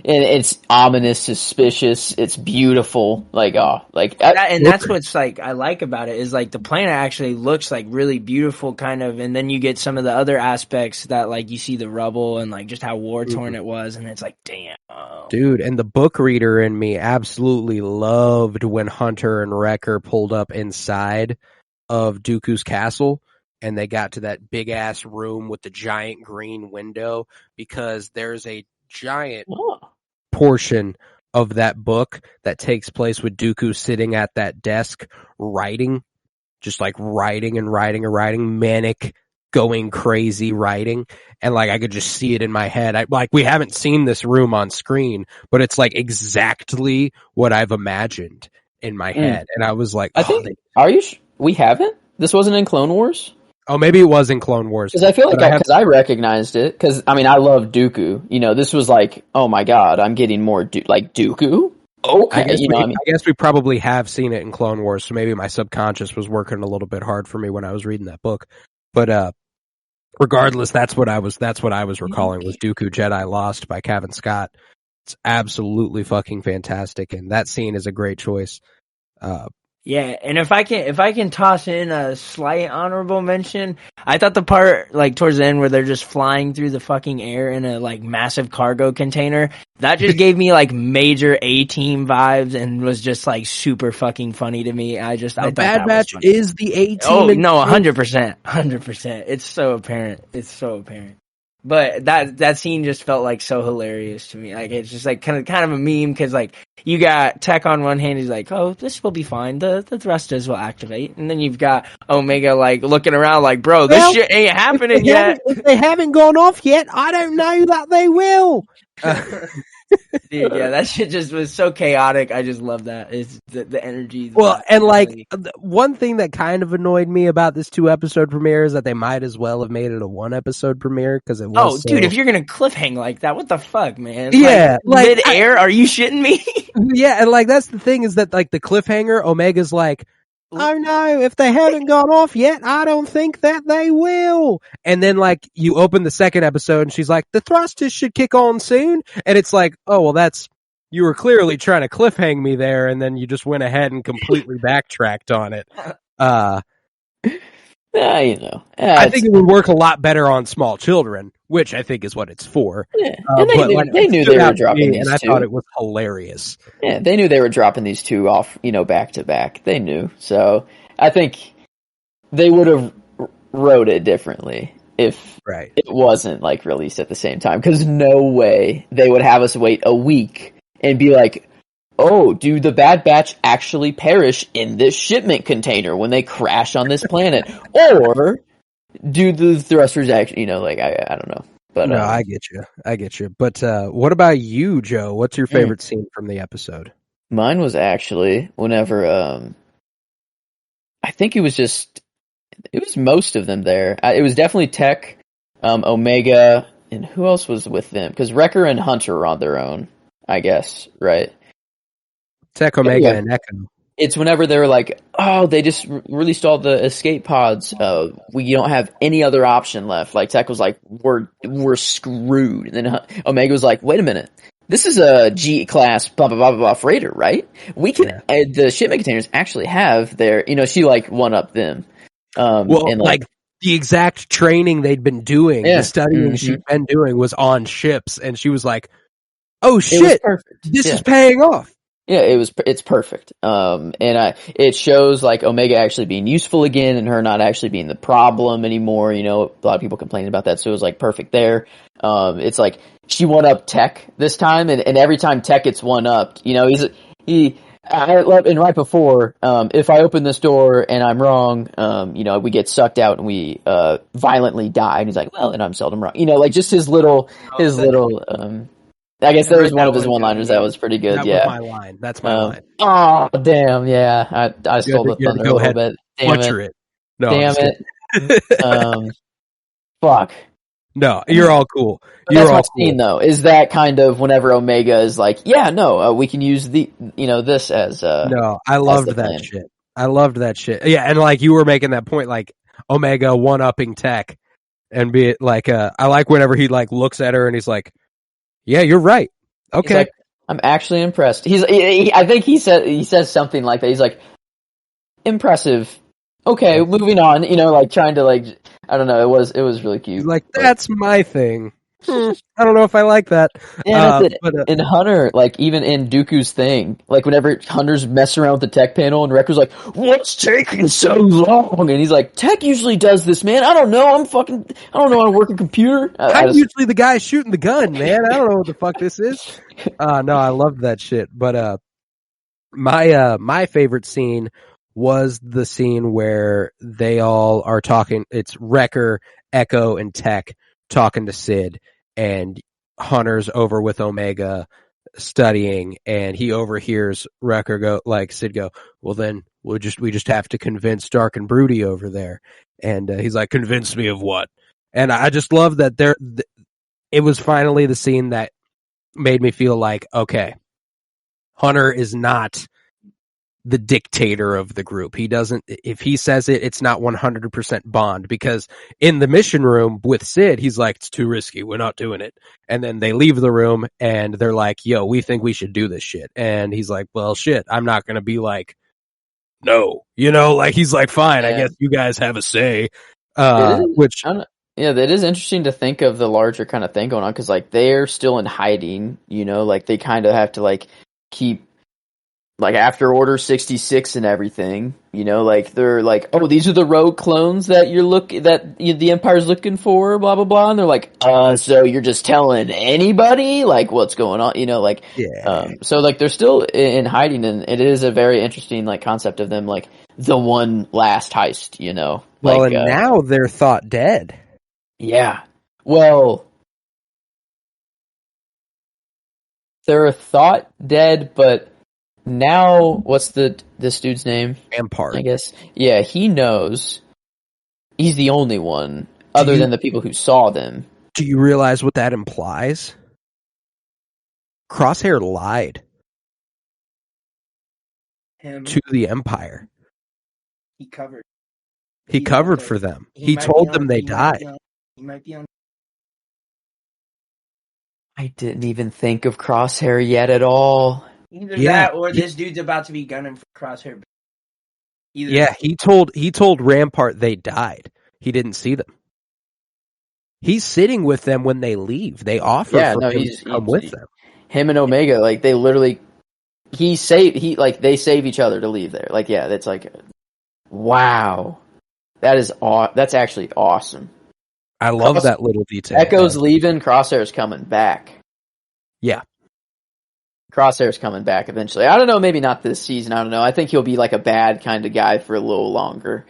and it's ominous, suspicious, it's beautiful. That's what's I like about it is the planet actually looks really beautiful kind of, and then you get some of the other aspects that you see the rubble and just how war torn it was, and it's damn. Dude, and the book reader in me absolutely loved when Hunter and Wrecker pulled up inside of Dooku's castle and they got to that big ass room with the giant green window, because there's a giant portion of that book that takes place with Dooku sitting at that desk writing, just writing and writing and writing, manic, going crazy writing, and I could just see it in my head. We haven't seen this room on screen, but it's exactly what I've imagined in my head. And I was I think, are you we haven't? This wasn't in Clone Wars? Oh, maybe it was in Clone Wars. Because I feel like I recognized it. Because I mean, I love Dooku. You know, this was like, oh my god, I'm getting more Dooku. Okay, I guess we probably have seen it in Clone Wars, so maybe my subconscious was working a little bit hard for me when I was reading that book. But regardless, that's what I was recalling was Dooku Jedi Lost by Cavan Scott. It's absolutely fucking fantastic, and that scene is a great choice. Yeah, and if I can toss in a slight honorable mention, I thought the part like towards the end where they're just flying through the fucking air in a like massive cargo container, that just gave me like major A-Team vibes and was just like super fucking funny to me. I thought Bad that Batch was funny. is the A-Team. Oh no, 100%. It's so apparent. But that scene just felt like so hilarious to me. Like it's just like kind of a meme because like you got Tech on one hand, he's like, "Oh, this will be fine. The thrusters will activate," and then you've got Omega like looking around like, "Bro, this shit ain't happening yet. If they haven't gone off yet, I don't know that they will." Dude, yeah, that shit just was so chaotic. I just love that. It's the energy. Well, and like one thing that kind of annoyed me about this 2-episode premiere is that they might as well have made it a 1-episode premiere because it was. Dude, if you're gonna cliffhang like that, what the fuck, man? Yeah, like mid-air, are you shitting me? Yeah, and like that's the thing is that like the cliffhanger, Omega's like, "Oh no, if they haven't gone off yet, I don't think that they will." And then like you open the 2nd episode and she's like, "The thrusters should kick on soon." And it's like, "Oh, well you were clearly trying to cliffhang me there and then you just went ahead and completely backtracked on it." I think it would work a lot better on small children, which I think is what it's for. Yeah, and they knew they were dropping these and I two. thought it was hilarious. Yeah, they knew they were dropping these two off, back to back. They knew. So I think they would have wrote it differently if it wasn't like released at the same time. Because no way they would have us wait a week and be like, "Oh, do the Bad Batch actually perish in this shipment container when they crash on this planet?" Or do the thrusters actually, I don't know. But no, I get you. But what about you, Joe? What's your favorite scene from the episode? Mine was actually whenever, I think it was most of them there. It was definitely Tech, Omega, and who else was with them? Because Wrecker and Hunter were on their own, I guess, right? Tech, Omega, and Echo. It's whenever they were like, "Oh, they just released all the escape pods. We don't have any other option left." Like Tech was like, "We're screwed." And then Omega was like, "Wait a minute, this is a G class blah blah blah blah freighter, right? We can the shipment containers actually have their." She like one up them. And like the exact training they'd been doing, the studying she'd been doing was on ships, and she was like, "Oh shit, this is paying off." Yeah, it's perfect. It shows like Omega actually being useful again and her not actually being the problem anymore. A lot of people complaining about that. So it was like perfect there. It's like she won up Tech this time and every time Tech gets one upped, and right before, if I open this door and I'm wrong, we get sucked out and we, violently die. And he's like, "Well, and I'm seldom wrong." Just his little, I guess there was one of his one-liners that was pretty good. That's my line. Oh, damn! Yeah, I stole the thunder a little bit. Damn it! No, damn it! Fuck. No, you're all cool. That's my scene though. Is that kind of whenever Omega is like, we can use this as. No, I loved that shit. I loved that shit. Yeah, and like you were making that point, like Omega one-upping Tech, and be it like, I like whenever he like looks at her and he's like, "Yeah, you're right. Okay." Like, I'm actually impressed. I think he says something like that. He's like, "Impressive. Okay, moving on." Trying to I don't know. It was really cute. He's like, "That's my thing." I don't know if I like that. Yeah, in Hunter, even in Dooku's thing, whenever Hunter's messing around with the tech panel and Wrecker's like, "What's taking so long?" And he's like, "Tech usually does this, man. I don't know. I don't know how to work a computer." I'm usually the guy shooting the gun, man. I don't know what the fuck this is. No, I loved that shit. But my favorite scene was the scene where they all are talking. It's Wrecker, Echo, and Tech talking to Sid, and Hunter's over with Omega, studying, and he overhears Wrecker go, like Sid go, well then we just have to convince Dark and Broody over there. And he's like, convince me of what? And I just love that it was finally the scene that made me feel like, okay, Hunter is not the dictator of the group. He doesn't, if he says it, it's not 100% Bond, because in the mission room with Sid, he's like, it's too risky. We're not doing it. And then they leave the room and they're like, yo, we think we should do this shit. And he's like, well, shit, I'm not going to be like, no, like he's like, fine, I guess you guys have a say. Which, yeah, that is interesting to think of the larger kind of thing going on, because like they're still in hiding, like they kind of have to like keep, like after Order 66 and everything, like they're like, oh, these are the rogue clones that the Empire's looking for, blah blah blah, and they're like, so you're just telling anybody like what's going on, like, so like they're still in hiding, and it is a very interesting like concept of them like the one last heist, Well, and now they're thought dead. Yeah, well, they're thought dead, but. Now, what's this dude's name? Rampart. I guess. Yeah, he knows. He's the only one, other than the people who saw them. Do you realize what that implies? Crosshair lied to the Empire. He covered. He covered for them. He told them they died. He might be on. I didn't even think of Crosshair yet at all. Either that or this dude's about to be gunning for Crosshair. He told Rampart they died. He didn't see them. He's sitting with them when they leave. They offer him to come with them. Him and Omega, like they literally, they save each other to leave there. Like, yeah, that's like, wow, that's actually awesome. I love that little detail. Echo's leaving, Crosshair's coming back. Yeah. Crosshair's coming back eventually. I don't know, maybe not this season. I don't know. I think he'll be like a bad kind of guy for a little longer.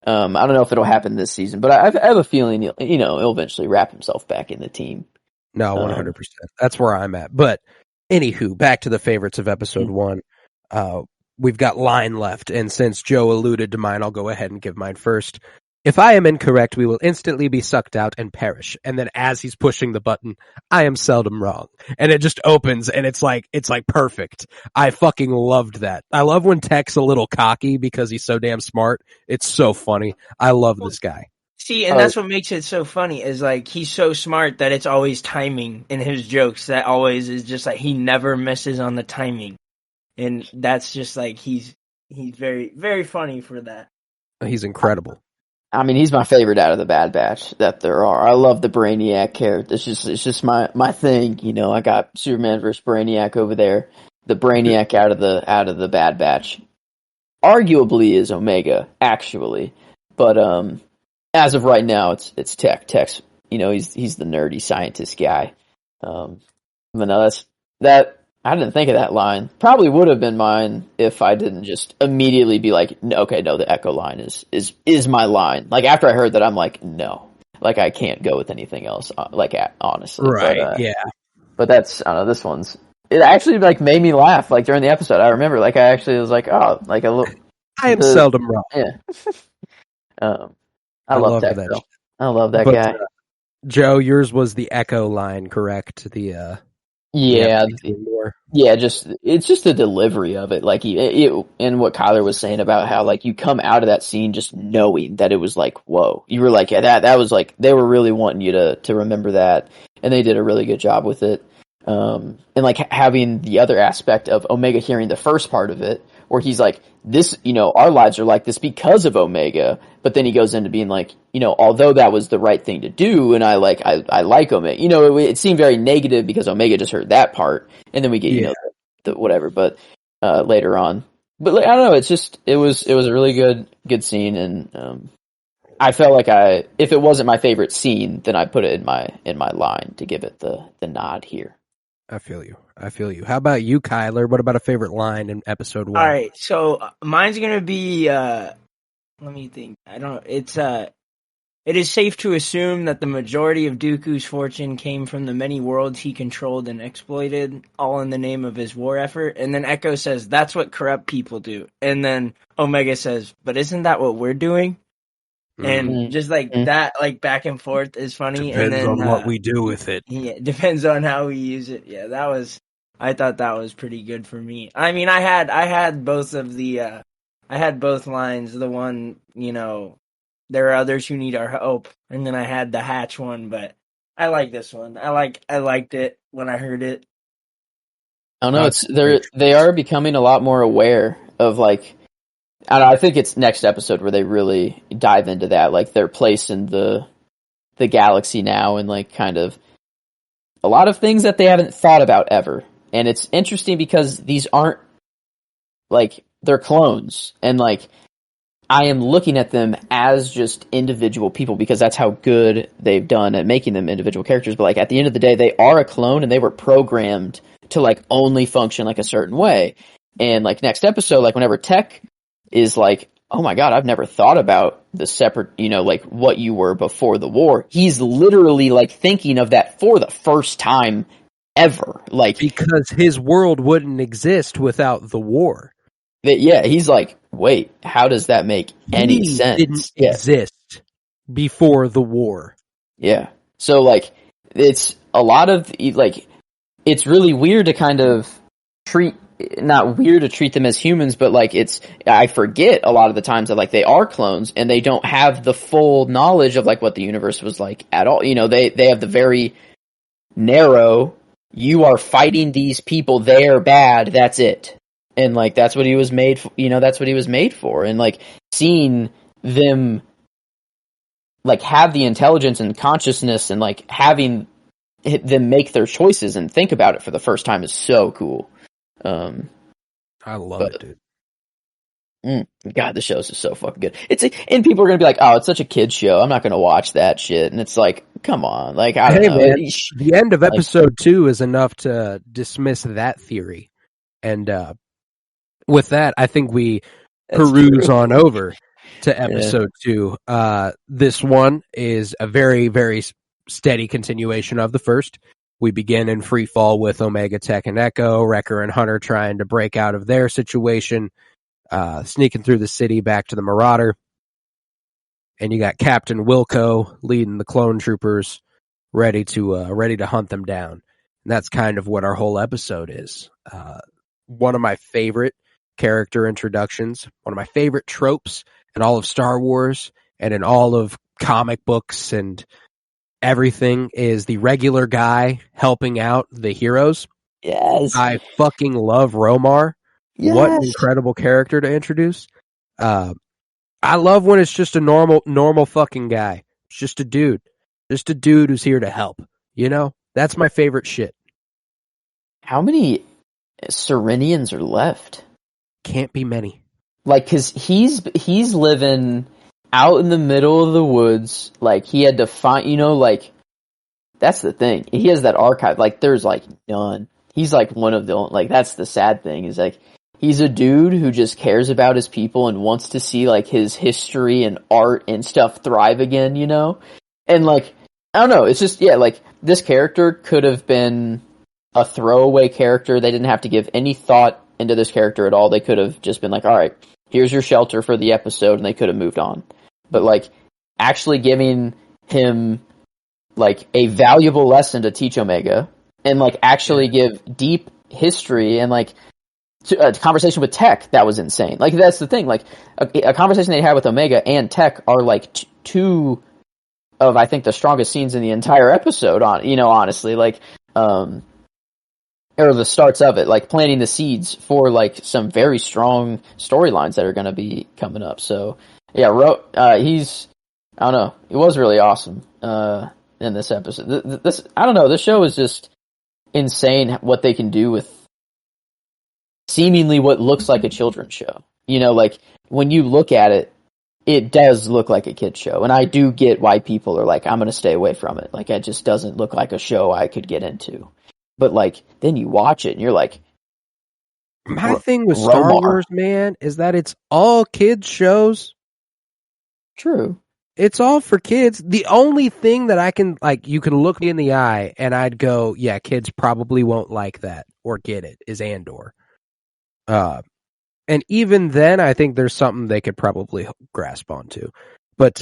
I don't know if it'll happen this season, but I have a feeling he'll eventually wrap himself back in the team. No, 100%. That's where I'm at. But anywho, back to the favorites of episode 1. We've got line left, and since Joe alluded to mine, I'll go ahead and give mine first. If I am incorrect, we will instantly be sucked out and perish. And then as he's pushing the button, I am seldom wrong. And it just opens and it's like perfect. I fucking loved that. I love when Tech's a little cocky because he's so damn smart. It's so funny. I love this guy. See, and that's what makes it so funny is like he's so smart that it's always timing in his jokes. That always is just like he never misses on the timing. And that's just like he's very, very funny for that. He's incredible. I mean, he's my favorite out of the Bad Batch that there are. I love the Brainiac character. It's just my thing. I got Superman versus Brainiac over there. The Brainiac out of the Bad Batch, arguably is Omega, actually. But as of right now, it's Tech. Tech's he's the nerdy scientist guy. But no, that. I didn't think of that line. Probably would have been mine if I didn't just immediately be like, okay, no, the Echo line is my line. Like after I heard that, I'm like, no, like I can't go with anything else. Like honestly, right? But, yeah. But that's I don't know. It actually like made me laugh. Like during the episode, I remember like I actually was like, oh, like a little. I am seldom wrong. Yeah. I love Tech. I love that guy. Joe, yours was the Echo line, correct? It's just the delivery of it, like and what Kyler was saying about how like you come out of that scene just knowing that it was like, whoa, you were like, yeah, that was like they were really wanting you to remember that, and they did a really good job with it. And like having the other aspect of Omega hearing the first part of it, where he's like, this, our lives are like this because of Omega, but then he goes into being like, although that was the right thing to do, and I like Omega, it seemed very negative because Omega just heard that part, and then we get, the whatever, but, later on, but like, I don't know, it was a really good scene, and, I felt like if it wasn't my favorite scene, then I put it in my line to give it the nod here. I feel you. How about you, Kyler? What about a favorite line in episode 1? All right, so mine's gonna be. Let me think. I don't know. It's It is safe to assume that the majority of Dooku's fortune came from the many worlds he controlled and exploited, all in the name of his war effort. And then Echo says, that's what corrupt people do. And then Omega says, but isn't that what we're doing? And just like that, like back and forth is funny. Depends and then, on what we do with it. Yeah, it depends on how we use it. Yeah, I thought that was pretty good for me. I mean, I had both of the, I had both lines. The one, there are others who need our help, and then I had the Hatch one, but I like this one. I liked it when I heard it. I don't know. They are becoming a lot more aware of like. I think it's next episode where they really dive into that, like their place in the galaxy now, and like kind of a lot of things that they haven't thought about ever. And it's interesting because these aren't like they're clones, and like. I am looking at them as just individual people because that's how good they've done at making them individual characters. But like at the end of the day, they are a clone and they were programmed to like only function like a certain way. And like next episode, like whenever Tech is like, oh my God, I've never thought about the separate, like what you were before the war. He's literally like thinking of that for the first time ever. Like because his world wouldn't exist without the war. Yeah, he's like, wait, how does that make any sense? Didn't exist before the war. Yeah. So, like, it's a lot of, like, it's really weird to kind of not weird to treat them as humans, but, like, I forget a lot of the times that, like, they are clones and they don't have the full knowledge of, like, what the universe was like at all. They have the very narrow, you are fighting these people, they're bad, that's it. And like that's what he was made for, that's what he was made for. And like seeing them like have the intelligence and consciousness and like having them make their choices and think about it for the first time is so cool. I love it, dude. God, the show's just so fucking good. And people are gonna be like, "Oh, it's such a kid's show. I'm not gonna watch that shit." And it's like, come on, like I don't know. Man, the end of episode 2 is enough to dismiss that theory. And with that, I think we peruse on over to episode 2. This one is a very, very steady continuation of the first. We begin in free fall with Omega, Tech, and Echo, Wrecker and Hunter trying to break out of their situation, sneaking through the city back to the Marauder. And you got Captain Wilco leading the clone troopers, ready to hunt them down. And that's kind of what our whole episode is. One of my favorite character introductions, one of my favorite tropes in all of Star Wars and in all of comic books and everything is the regular guy helping out the heroes. Yes. I fucking love Romar. Yes. What an incredible character to introduce. I love when it's just a normal fucking guy. It's just a dude. Just a dude who's here to help. That's my favorite shit. How many Serenians are left? Can't be many. Like, cause he's living out in the middle of the woods. Like, he had to find, like, that's the thing. He has that archive. Like, there's like none. He's like one of the, like, that's the sad thing is like, he's a dude who just cares about his people and wants to see like his history and art and stuff thrive again, And like, I don't know. It's just, like this character could have been a throwaway character. They didn't have to give any thought into this character at all. They could have just been like, all right, here's your shelter for the episode, and they could have moved on. But like actually giving him like a valuable lesson to teach Omega and like actually give deep history and like a conversation with Tech that was insane. Like that's the thing. Like a conversation they had with Omega and Tech are like two of I think the strongest scenes in the entire episode. Honestly, like or the starts of it, like planting the seeds for like some very strong storylines that are going to be coming up. So yeah, he's I don't know. It was really awesome in this episode. This I don't know. This show is just insane what they can do with seemingly what looks like a children's show. Like when you look at it, it does look like a kid's show. And I do get why people are like, I'm going to stay away from it. Like it just doesn't look like a show I could get into. But like, then you watch it and you're like, my thing with Star Wars, man, is that it's all kids shows. True. It's all for kids. The only thing that I can, like, you can look me in the eye and I'd go, yeah, kids probably won't like that or get it, is Andor. And even then, I think there's something they could probably grasp onto. But,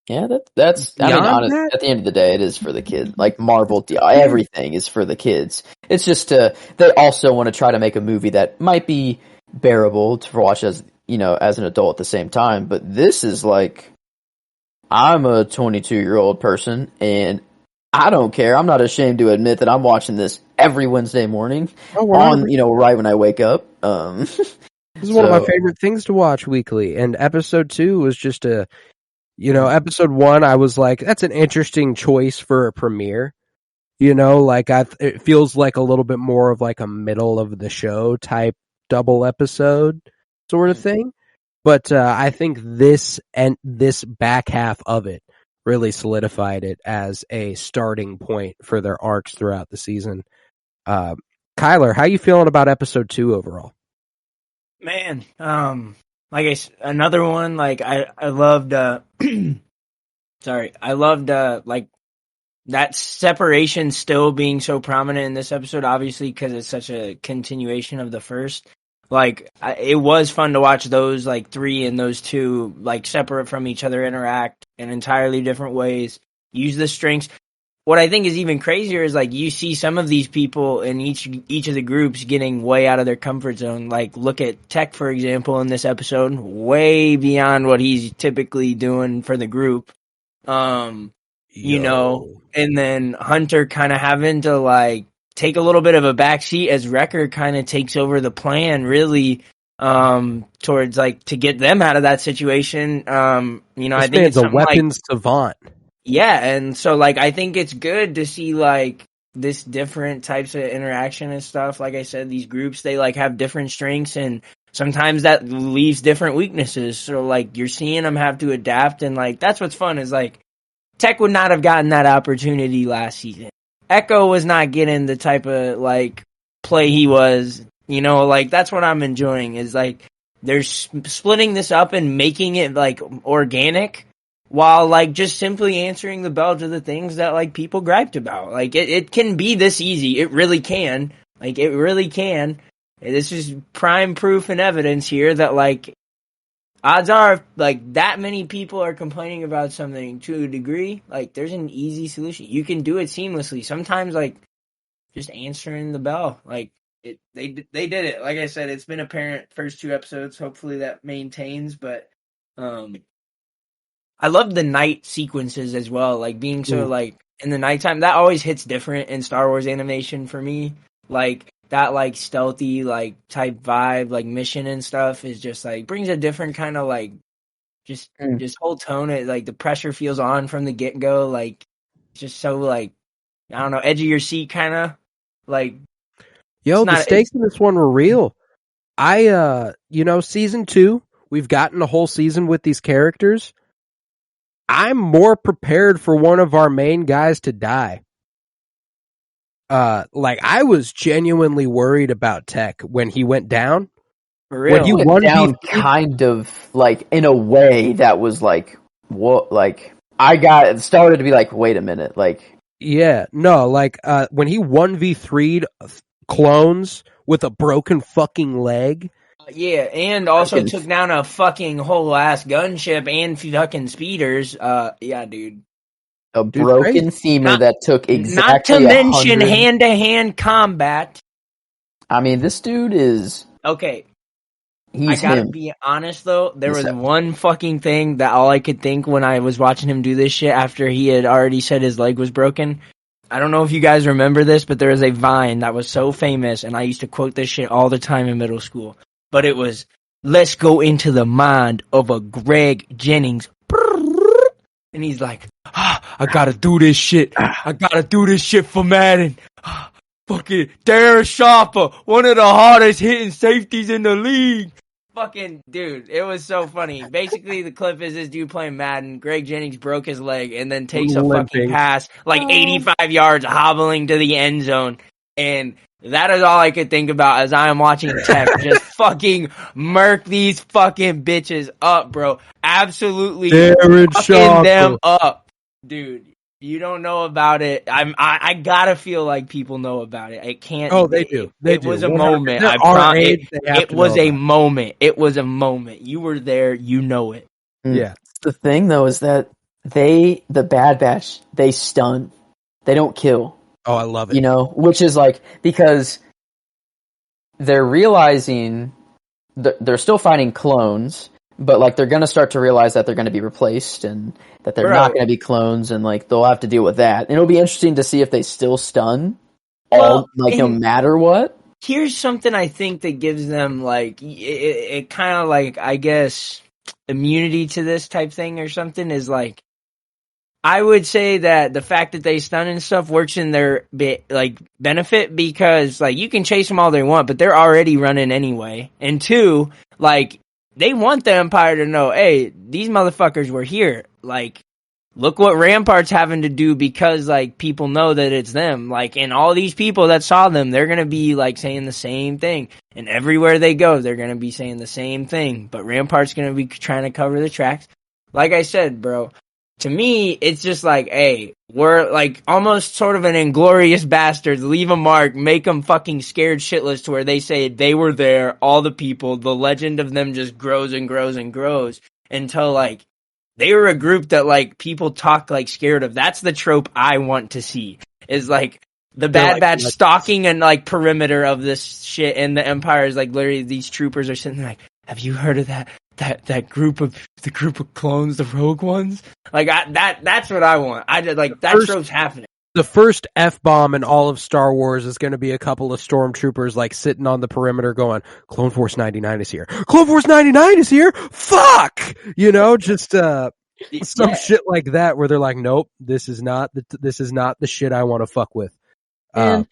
Yeah, that's. I mean, honestly, at the end of the day, it is for the kid. Like Marvel, everything is for the kids. It's just they also want to try to make a movie that might be bearable to watch as as an adult at the same time. But this is like, I'm a 22-year-old person, and I don't care. I'm not ashamed to admit that I'm watching this every Wednesday morning on right when I wake up. This is one of my favorite things to watch weekly, and episode 2 was just episode 1, I was like, that's an interesting choice for a premiere. It feels like a little bit more of like a middle of the show type double episode sort of thing. But I think this back half of it really solidified it as a starting point for their arcs throughout the season. Kyler, how you feeling about episode 2 overall? Man, another one, like, I loved, I loved, like, that separation still being so prominent in this episode, obviously, because it's such a continuation of the first. Like, it was fun to watch those, like, 3 and those 2, like, separate from each other, interact in entirely different ways, use the strengths. What I think is even crazier is, like, you see some of these people in each of the groups getting way out of their comfort zone. Like, look at Tech, for example, in this episode, way beyond what he's typically doing for the group. And then Hunter kind of having to, like, take a little bit of a backseat as Wrecker kind of takes over the plan, really, towards, like, to get them out of that situation. I think it's a weapons savant. Yeah, and so, like, I think it's good to see, like, this different types of interaction and stuff. Like I said, these groups, they, like, have different strengths, and sometimes that leaves different weaknesses. So, like, you're seeing them have to adapt, and, like, that's what's fun is, like, Tech would not have gotten that opportunity last season. Echo was not getting the type of, like, play he was. Like, that's what I'm enjoying is, like, they're splitting this up and making it, like, organic, while, like, just simply answering the bell to the things that, like, people griped about. Like, it can be this easy. It really can. Like, it really can. This is prime proof and evidence here that, like, odds are, like, that many people are complaining about something to a degree. Like, there's an easy solution. You can do it seamlessly. Sometimes, like, just answering the bell. Like, they did it. Like I said, it's been apparent first 2 episodes. Hopefully that maintains, but, I love the night sequences as well, like being so like in the nighttime. That always hits different in Star Wars animation for me. Like that, like stealthy, like type vibe, like mission and stuff is just like brings a different kind of like just whole tone. It like the pressure feels on from the get go. Like just so like I don't know, edge of your seat kind of like. The stakes in this one were real. Season 2, we've gotten a whole season with these characters. I'm more prepared for one of our main guys to die. Like I was genuinely worried about Tech when he went down. For real. When he went down, kind of like in a way that was like what? Like I started to be like, wait a minute, like yeah, no, like when he 1v3'd clones with a broken fucking leg. Yeah, and also took down a fucking whole ass gunship and fucking speeders. Yeah, dude. A broken femur that took exactly not to mention hand-to-hand combat. I mean, this dude is okay. I gotta be honest though. There was one fucking thing that all I could think when I was watching him do this shit after he had already said his leg was broken. I don't know if you guys remember this, but there was a Vine that was so famous, and I used to quote this shit all the time in middle school. But it was, let's go into the mind of a Greg Jennings. And he's like, I gotta do this shit. I gotta do this shit for Madden. Fucking Darren Sharper, one of the hardest hitting safeties in the league. Fucking dude, it was so funny. Basically, the clip is this dude playing Madden. Greg Jennings broke his leg and then takes a fucking pass, like 85 yards, hobbling to the end zone. And That is all I could think about as I am watching Tech just fucking murk these fucking bitches up, bro. Absolutely fucking them up. Dude, you don't know about it. I gotta feel like people know about it. It can't. Oh, they do. It was a moment. It was a moment. It was a moment. You were there. You know it. Yeah. The thing, though, is that the Bad Batch, they stun. They don't kill. Oh, I love it. You know, which is like, because they're realizing they're still fighting clones, but like they're going to start to realize that they're going to be replaced and that they're not going to be clones, and like they'll have to deal with that. And it'll be interesting to see if they still stun no matter what. Here's something I think that gives them like it kind of like, I guess, immunity to this type thing or something is like, I would say that the fact that they stun and stuff works in their benefit, because like you can chase them all they want, but they're already running anyway. And two, like they want the Empire to know, hey, these motherfuckers were here. Like, look what Rampart's having to do, because like people know that it's them. Like, and all these people that saw them, they're gonna be like saying the same thing. And everywhere they go, they're gonna be saying the same thing. But Rampart's gonna be trying to cover the tracks. Like I said, bro. To me, it's just like, hey, we're like almost sort of an Inglorious Bastards, leave a mark, make them fucking scared shitless to where they say they were there, all the people, the legend of them just grows and grows and grows until like they were a group that like people talk like scared of. That's the trope I want to see, is like the Bad Batch stalking and like perimeter of this shit, and the Empire is like literally these troopers are sitting there like, have you heard of that group of clones, the rogue ones? Like that's what I want. I did like that trope's happening. The first F-bomb in all of Star Wars is going to be a couple of stormtroopers like sitting on the perimeter going, Clone Force 99 is here. Clone Force 99 is here? Fuck! You know, just some shit like that where they're like, nope, this is not the shit I want to fuck with. And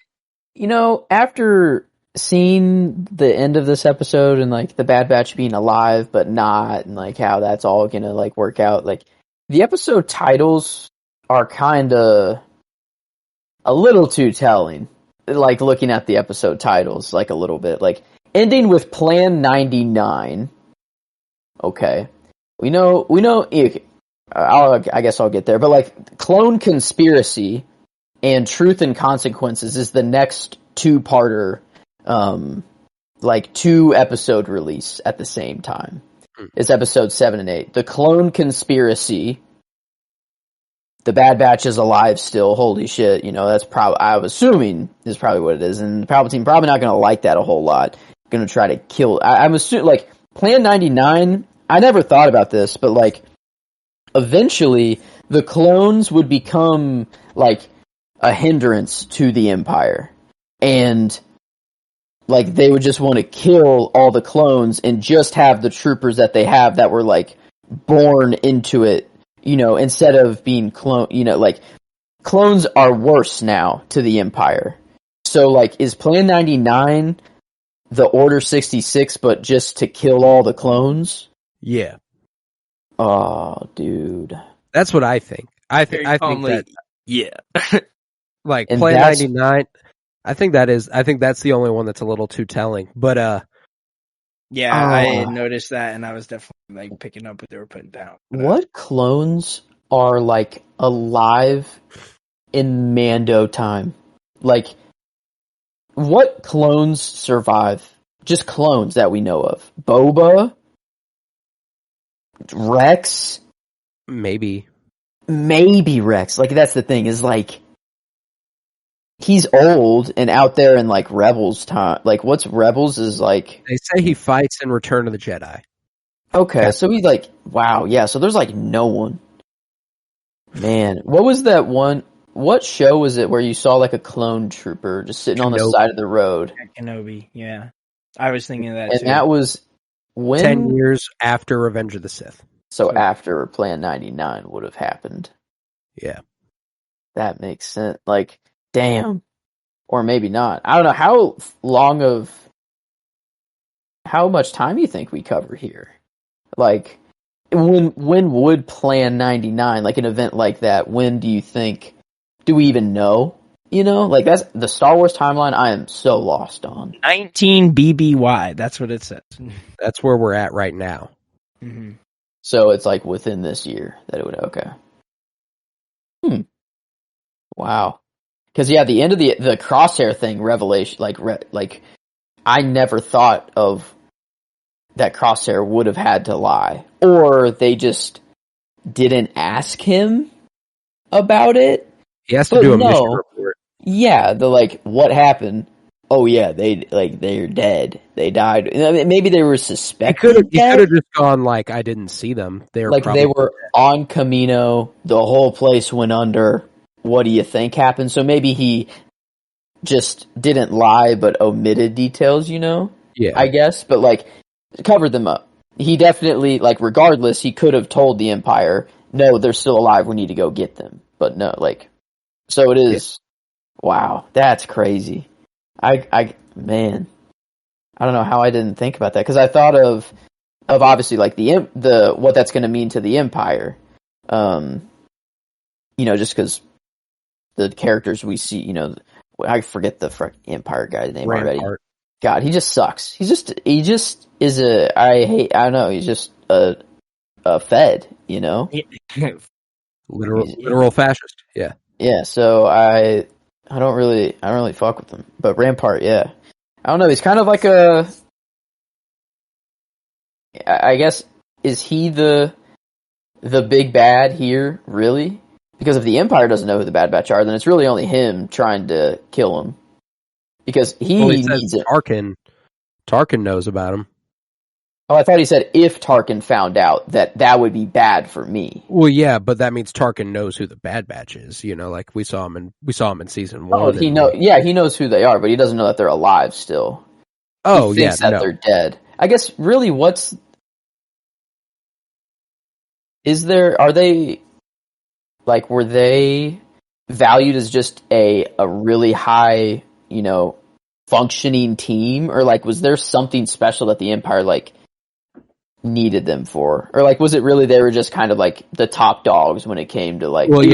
you know, after seeing the end of this episode and like the Bad Batch being alive but not, and like how that's all gonna like work out, like the episode titles are kind of a little too telling. Like looking at the episode titles, like a little bit, like ending with Plan 99. Okay, we know. I guess I'll get there, but like Clone Conspiracy and Truth and Consequences is the next two-parter. Like 2-episode release at the same time. It's episode 7 and 8. The Clone Conspiracy. The Bad Batch is alive still. Holy shit! You know, that's probably, I'm assuming, is probably what it is. And Palpatine probably not going to like that a whole lot. Going to try to kill. I'm assuming like Plan 99. I never thought about this, but like eventually the clones would become like a hindrance to the Empire, and like they would just want to kill all the clones and just have the troopers that they have that were like born into it, you know, instead of being clone, you know, like clones are worse now to the Empire. So like, is Plan 99 the Order 66, but just to kill all the clones? Yeah. Oh, dude. That's what I think. I think that, yeah. Like Plan 99. I think that's the only one that's a little too telling. But yeah, I noticed that, and I was definitely like picking up what they were putting down. What clones are like alive in Mando time? Like, what clones survive? Just clones that we know of. Boba? Rex? Maybe Rex. Like, that's the thing, is like, he's old and out there in like Rebels time. Like, what's Rebels is like? They say he fights in Return of the Jedi. Okay, so he's like, wow, yeah. So there's like no one. Man, what was that one? What show was it where you saw like a clone trooper just sitting on the side of the road? Kenobi, yeah. I was thinking of that and too. That was when 10 years after Revenge of the Sith. So after Plan 99 would have happened. Yeah, that makes sense. Like, damn. Or maybe not. I don't know how much time you think we cover here? Like, when would Plan 99, like an event like that, when do you think, do we even know? You know, like that's the Star Wars timeline I am so lost on. 19 BBY, that's what it says. That's where we're at right now. Mm-hmm. So it's like within this year that it would, okay. Wow. Because yeah, the end of the Crosshair thing, revelation, like I never thought of that Crosshair would have had to lie, or they just didn't ask him about it. He has to do a mission report. Yeah, what happened? Oh yeah, they're dead. They died. I mean, maybe they were suspected. He could have just gone like, I didn't see them. They were they were on Camino. The whole place went under. What do you think happened? So maybe he just didn't lie, but omitted details. You know? Yeah, I guess, but covered them up. He definitely regardless, he could have told the Empire, no, they're still alive. We need to go get them. But no, so it is. Yeah. Wow, that's crazy. Man, I don't know how I didn't think about that, because I thought of obviously the what that's going to mean to the Empire. Just because the characters we see, I forget the Empire guy's name already. God, he just sucks. He just is I don't know. He's just a Fed, literal fascist. Yeah. Yeah. So I don't really fuck with him. But Rampart, yeah. I don't know. He's kind of like I guess, is he the big bad here, really? Because if the Empire doesn't know who the Bad Batch are, then it's really only him trying to kill him. Because he needs it. Tarkin knows about him. Oh, I thought he said if Tarkin found out that would be bad for me. Well, yeah, but that means Tarkin knows who the Bad Batch is. Like we saw him in season 1. Oh, he knows who they are, but he doesn't know that they're alive still. Oh, he thinks that they're dead. I guess really, are they were they valued as just a really high, functioning team, or was there something special that the Empire needed them for, or was it really they were just kind of the top dogs when it came to they were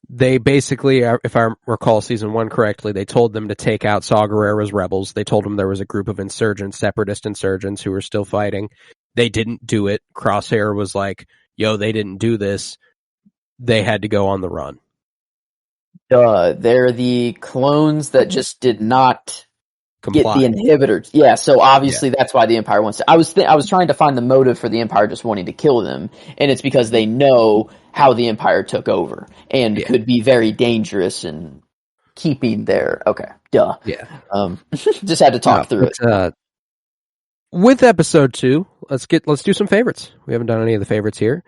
they basically, if I recall season 1 correctly, they told them to take out Saw Gerrera's rebels. They told them there was a group of insurgents, separatist insurgents, who were still fighting. They didn't do it. Crosshair was like, yo, they didn't do this. They had to go on the run. They're the clones that just did not comply. Get the inhibitors. Yeah, so obviously that's why the Empire wants to. I was trying to find the motive for the Empire just wanting to kill them, and it's because they know how the Empire took over and could be very dangerous in keeping their. Okay, duh. Yeah. Just had to talk through it. With episode 2, let's do some favorites. We haven't done any of the favorites here.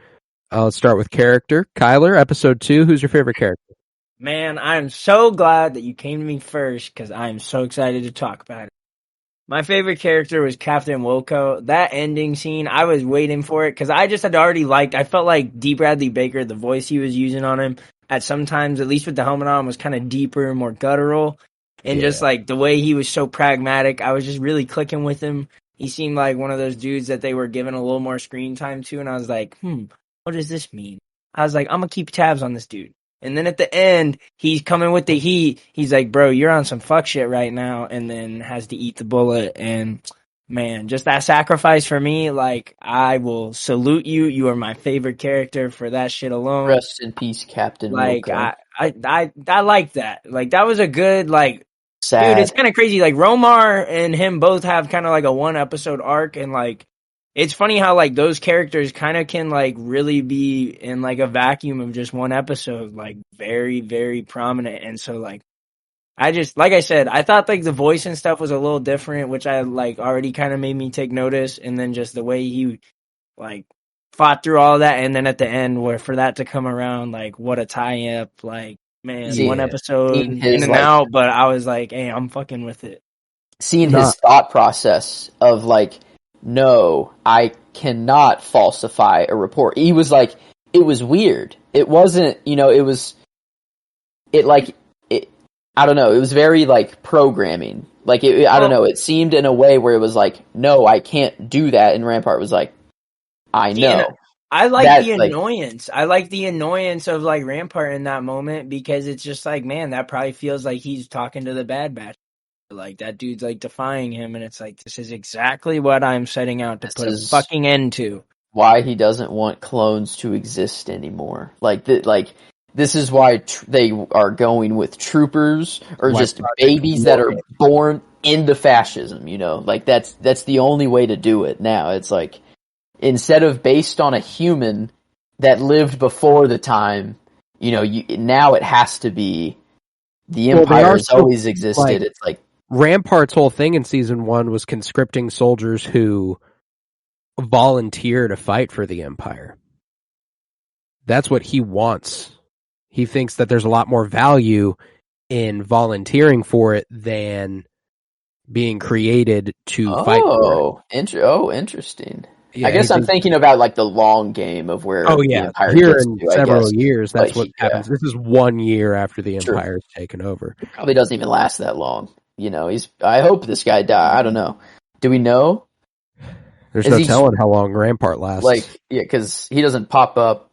Let's start with character. Kyler, episode 2. Who's your favorite character? Man, I'm so glad that you came to me first, because I'm so excited to talk about it. My favorite character was Captain Wilco. That ending scene, I was waiting for it, because I just had already I felt like D. Bradley Baker, the voice he was using on him, at sometimes, at least with the helmet on, was kind of deeper, more guttural. And just the way he was so pragmatic, I was just really clicking with him. He seemed like one of those dudes that they were giving a little more screen time to, and I was like, what does this mean? I was like, I'm gonna keep tabs on this dude. And then at the end, he's coming with the heat. He's like, bro, you're on some fuck shit right now, and then has to eat the bullet. And man, just that sacrifice for me, I will salute you. You are my favorite character for that shit alone. Rest in peace, Captain Wilco. I like that. That was a good, sad. Dude, it's kind of crazy. Romar and him both have kind of a 1-episode arc, and it's funny how those characters kind of can really be in a vacuum of just 1 episode, very, very prominent. And so I just, like I said, I thought the voice and stuff was a little different, which I already kind of made me take notice. And then just the way he fought through all that, and then at the end where for that to come around, what a tie up, man, 1 episode in and out. But I was like, hey, I'm fucking with it. Seeing his thought process of no, I cannot falsify a report. He was it was weird. It wasn't, I don't know. It was very programming. I don't know. It seemed in a way where it was no, I can't do that. And Rampart was I know. I like That, the like- annoyance. I like the annoyance of like Rampart in that moment because it's just like, man, that probably feels like he's talking to the Bad Batch. Like that dude's like defying him, and it's like this is exactly what I'm setting out to put a fucking end to. Why he doesn't want clones to exist anymore. This is why they are going with troopers or just babies that are born into fascism. You know, like that's the only way to do it now. It's like instead of based on a human that lived before the time, you know, now it has to be the Empire has always existed. Like, it's like Rampart's whole thing in season 1 was conscripting soldiers who volunteer to fight for the Empire. That's what he wants. He thinks that there's a lot more value in volunteering for it than being created to fight for it. Interesting. Yeah, I guess I'm thinking about like the long game of where the Empire here gets in to, several years, that's what happens. Yeah. This is 1 year after the Empire's taken over. It probably doesn't even last that long. You know, I hope this guy died. I don't know. Do we know? There's no telling how long Rampart lasts. Like, yeah, because he doesn't pop up.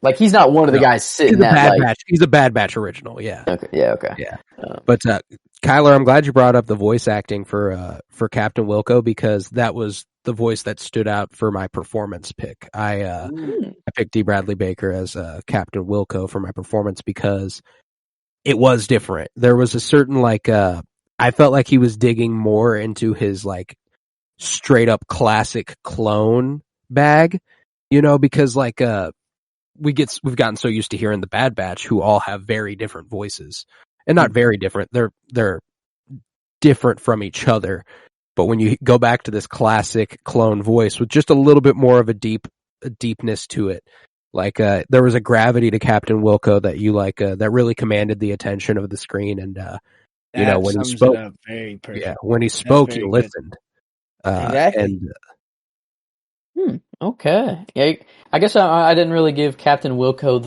Like, he's not one of the guys sitting he's a at Bad like. Batch. He's a Bad Batch original. Yeah. Okay. Yeah. Okay. Yeah. But Kyler, I'm glad you brought up the voice acting for Captain Wilco because that was the voice that stood out for my performance pick. I picked D. Bradley Baker as Captain Wilco for my performance because it was different. There was a certain I felt like he was digging more into his like straight up classic clone bag, you know, because we've gotten so used to hearing the Bad Batch who all have very different voices. And not very different. They're different from each other. But when you go back to this classic clone voice with just a little bit more of a deepness to it, like there was a gravity to Captain Wilco that you that really commanded the attention of the screen. And you know, when he spoke, when he spoke, you listened. Exactly. Okay. Yeah, I guess I didn't really give Captain Wilco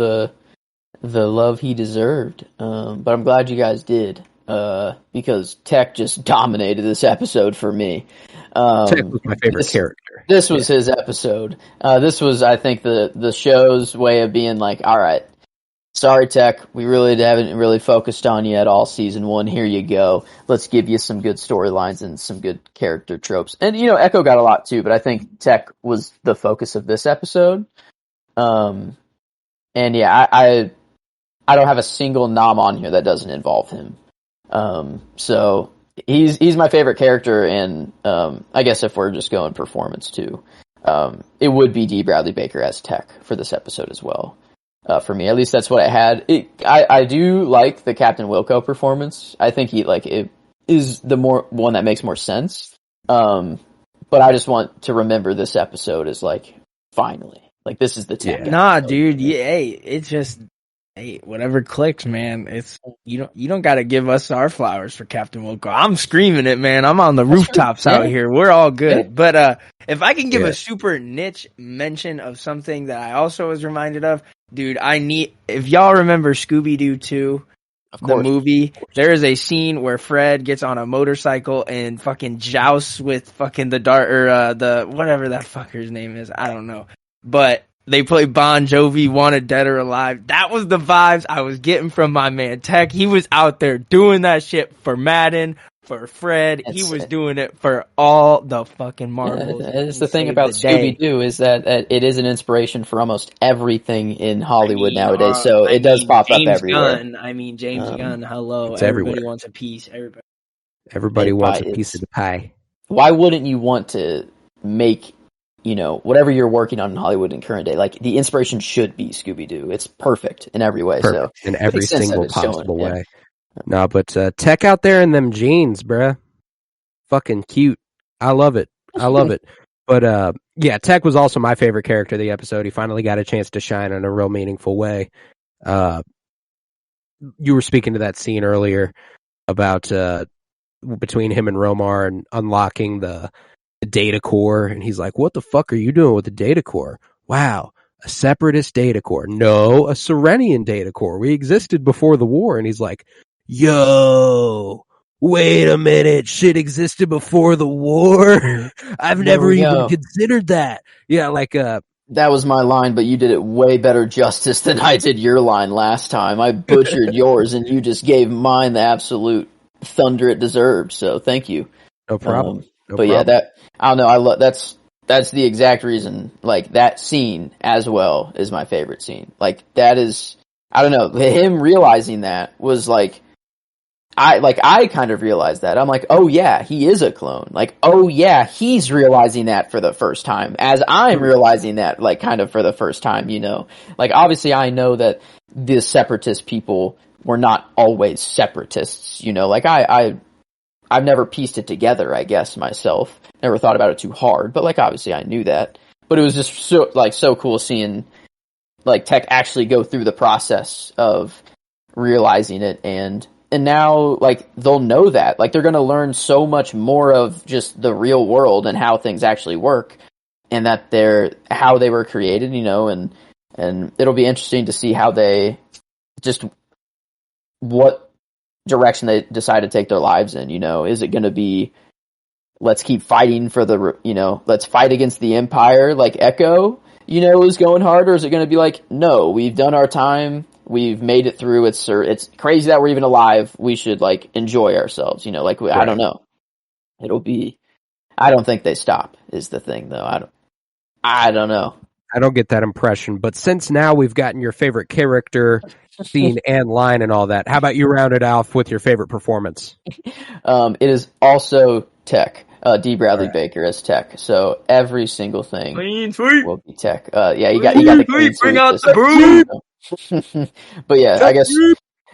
the love he deserved, but I'm glad you guys did, because Tech just dominated this episode for me. Tech was my favorite character. This was his episode. This was, I think, the show's way of being like, all right, sorry, Tech, we really haven't really focused on you at all season 1. Here you go. Let's give you some good storylines and some good character tropes. And, you know, Echo got a lot too, but I think Tech was the focus of this episode. And yeah, I don't have a single nom on here that doesn't involve him. So he's my favorite character, and I guess if we're just going performance too, it would be D. Bradley Baker as Tech for this episode as well. For me, at least that's what I had. I do like the Captain Wilco performance. I think it is the one that makes more sense. But I just want to remember this episode as like finally, like this is the Tech. Nah, dude. Yeah, hey, it's just. Hey, whatever clicks, man. It's you don't got to give us our flowers for Captain Wilco. I'm screaming it, man. I'm on the rooftops out here. We're all good. Yeah. But if I can give a super niche mention of something that I also was reminded of, dude, if y'all remember Scooby-Doo 2, the movie, there is a scene where Fred gets on a motorcycle and fucking jousts with fucking the whatever that fucker's name is. I don't know. But they play Bon Jovi, Wanted Dead or Alive. That was the vibes I was getting from my man Tech. He was out there doing that shit for Madden, for Fred. He was doing it for all the fucking marbles. That's the thing about Scooby-Doo is that it is an inspiration for almost everything in Hollywood nowadays. So it does pop up everywhere. James Gunn, hello. Everybody wants a piece. Everybody wants a piece of the pie. Why wouldn't you want to make, you know, whatever you're working on in Hollywood in current day, like the inspiration should be Scooby-Doo. It's perfect in every way. Perfect. So in every single possible way. No, but Tech out there in them jeans, bruh. Fucking cute. I love it. But yeah, Tech was also my favorite character of the episode. He finally got a chance to shine in a real meaningful way. You were speaking to that scene earlier about between him and Romar and unlocking the data core, and he's like, what the fuck are you doing with the data core? Wow, a separatist data core. No, a Serenian data core. We existed before the war. And he's like, yo, wait a minute, shit existed before the war? I've never even considered that. Yeah, like That was my line, but you did it way better justice than I did your line last time. I butchered yours, and you just gave mine the absolute thunder it deserved. So thank you. No problem. Yeah, I don't know. That's the exact reason. Like that scene as well is my favorite scene. Like that is, I don't know. Him realizing that was like. I kind of realized that. I'm like, oh yeah, he is a clone. Like, oh yeah, he's realizing that for the first time. As I'm realizing that, like, kind of for the first time, you know. Like, obviously I know that the separatist people were not always separatists, you know. Like, I've never pieced it together, I guess, myself. Never thought about it too hard, but, like, obviously I knew that. But it was just so cool seeing, like, Tech actually go through the process of realizing it, and now, like, they'll know that. Like, they're going to learn so much more of just the real world and how things actually work, and that how they were created, you know, and it'll be interesting to see how what direction they decide to take their lives in, you know. Is it going to be, let's keep fighting for let's fight against the Empire, like Echo, you know, is going hard, or is it going to be like, no, we've done our time, we've made it through. It's crazy that we're even alive. We should like enjoy ourselves, you know. Like right. I don't know. I don't think they stop. Is the thing though. I don't know. I don't get that impression. But since now we've gotten your favorite character, scene, and line, and all that, how about you round it off with your favorite performance? It is also Tech. D. Bradley Baker as Tech. So every single thing will be Tech. Yeah, you got the clean bring out the broom. But yeah, I guess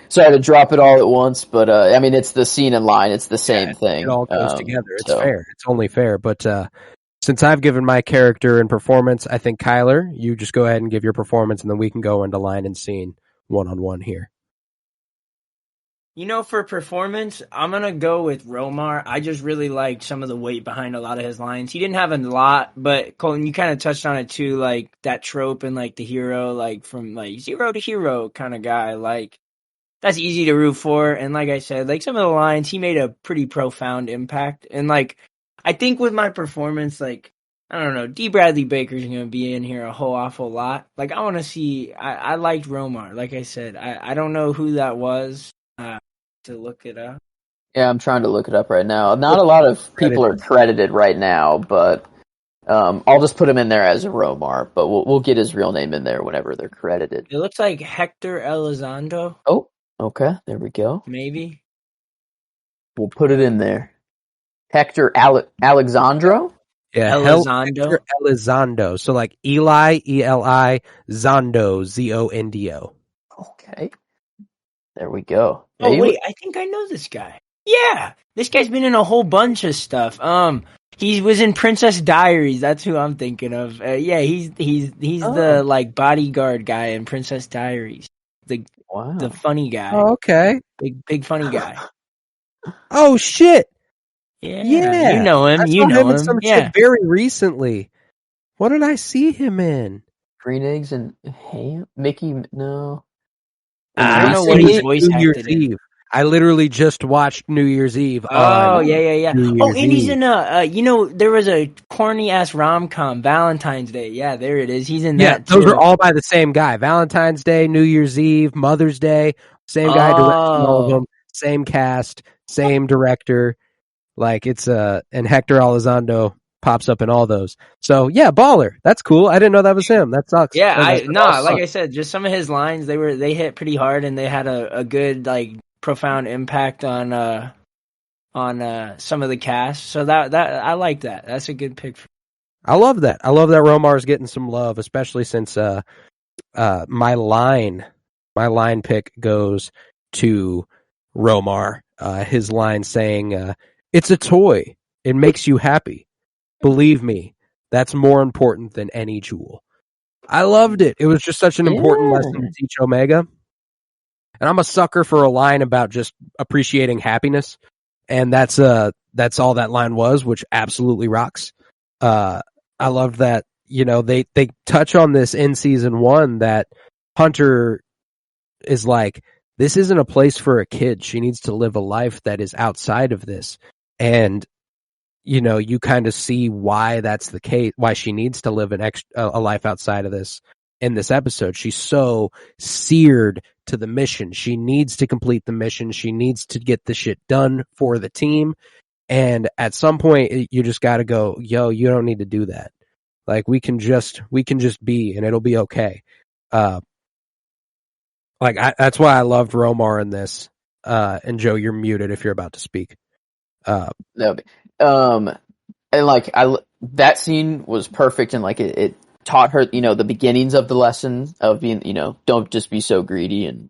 sorry to drop it all at once, but I mean it's the scene and line, it's the same thing. It all goes together. It's fair. It's only fair. But since I've given my character and performance, I think Kyler, you just go ahead and give your performance, and then we can go into line and scene one-on-one here. You know, for performance, I'm going to go with Romar. I just really liked some of the weight behind a lot of his lines. He didn't have a lot, but Colton, you kind of touched on it too, like that trope and like the hero, like from like zero to hero kind of guy. Like that's easy to root for. And like I said, like some of the lines, he made a pretty profound impact. And like, I think with my performance, like, I don't know, D. Bradley Baker's going to be in here a whole awful lot. Like I want to see, I liked Romar. Like I said, I don't know who that was. To look it up. Yeah, I'm trying to look it up right now. Not a lot of people are credited right now, but I'll just put him in there as a Romar, but we'll get his real name in there whenever they're credited. It looks like Hector Elizondo. Oh, okay, there we go. Maybe. We'll put it in there. Hector Alexandro? Yeah, Hector Elizondo. So like Eli, E-L-I, Zondo, Z-O-N-D-O. Okay. There we go. Oh, wait, I think I know this guy. Yeah, this guy's been in a whole bunch of stuff. He was in Princess Diaries. That's who I'm thinking of. Yeah, he's the like bodyguard guy in Princess Diaries. The funny guy. Oh, okay. Big funny guy. Oh shit. Yeah. You know him. You know him. Some shit very recently. What did I see him in? Green Eggs and Ham? Mickey? No. I don't know what his voice acted in. I literally just watched New Year's Eve. Oh, yeah. Oh, and he's in there was a corny ass rom-com, Valentine's Day. Yeah, there it is. He's in that too. Those are all by the same guy. Valentine's Day, New Year's Eve, Mother's Day. Same guy directing all of them. Same cast, same director. Like and Hector Elizondo pops up in all those. So yeah, baller. That's cool. I didn't know that was him. That sucks. Yeah, like I said, just some of his lines, they hit pretty hard, and they had a good like profound impact on some of the cast. So that I like that. That's a good pick. I love that. I love that Romar's getting some love, especially since my line pick goes to Romar. His line saying, "It's a toy. It makes you happy. Believe me, that's more important than any jewel." I loved it. It was just such an important lesson to teach Omega. And I'm a sucker for a line about just appreciating happiness. And that's all that line was, which absolutely rocks. I loved that, they touch on this in season 1 that Hunter is like, this isn't a place for a kid. She needs to live a life that is outside of this. And you kind of see why that's the case, why she needs to live a life outside of this in this episode. She's so seared to the mission. She needs to complete the mission. She needs to get the shit done for the team. And at some point you just got to go, yo, you don't need to do that. Like we can just be, and it'll be okay. That's why I loved Romar in this. And Joe, you're muted if you're about to speak. And like that scene was perfect, and like it taught her, the beginnings of the lesson of being, don't just be so greedy, and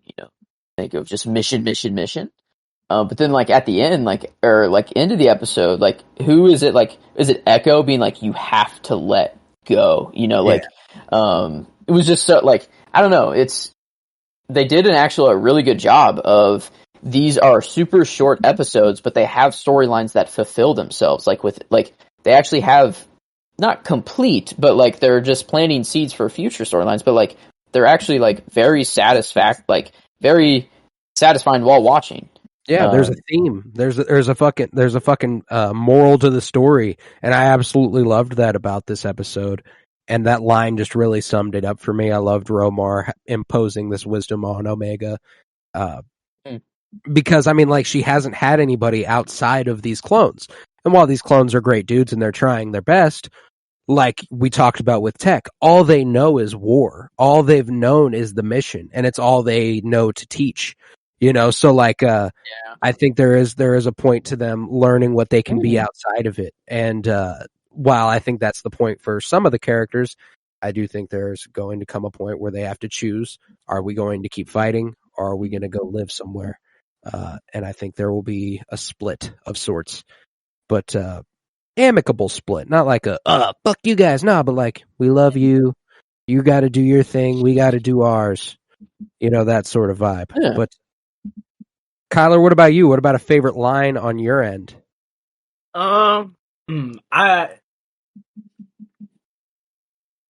think of just mission. But then like at the end, end of the episode, like who is it? Like is it Echo being like, you have to let go? It was just so like, I don't know. They did a really good job of. These are super short episodes, but they have storylines that fulfill themselves. They actually have not complete, but like they're just planting seeds for future storylines. But like they're actually like very very satisfying while watching. Yeah, there's a theme. There's a fucking moral to the story, and I absolutely loved that about this episode. And that line just really summed it up for me. I loved Romar imposing this wisdom on Omega. Because, I mean, like, she hasn't had anybody outside of these clones. And while these clones are great dudes and they're trying their best, like we talked about with Tech, all they know is war. All they've known is the mission, and it's all they know to teach. So like, I think there is a point to them learning what they can be outside of it. And while I think that's the point for some of the characters, I do think there's going to come a point where they have to choose: are we going to keep fighting, or are we going to go live somewhere? And I think there will be a split of sorts, but amicable split, not like a fuck you guys, but like, we love you, you got to do your thing, we got to do ours, that sort of vibe. Yeah. But Kyler, what about you? What about a favorite line on your end? All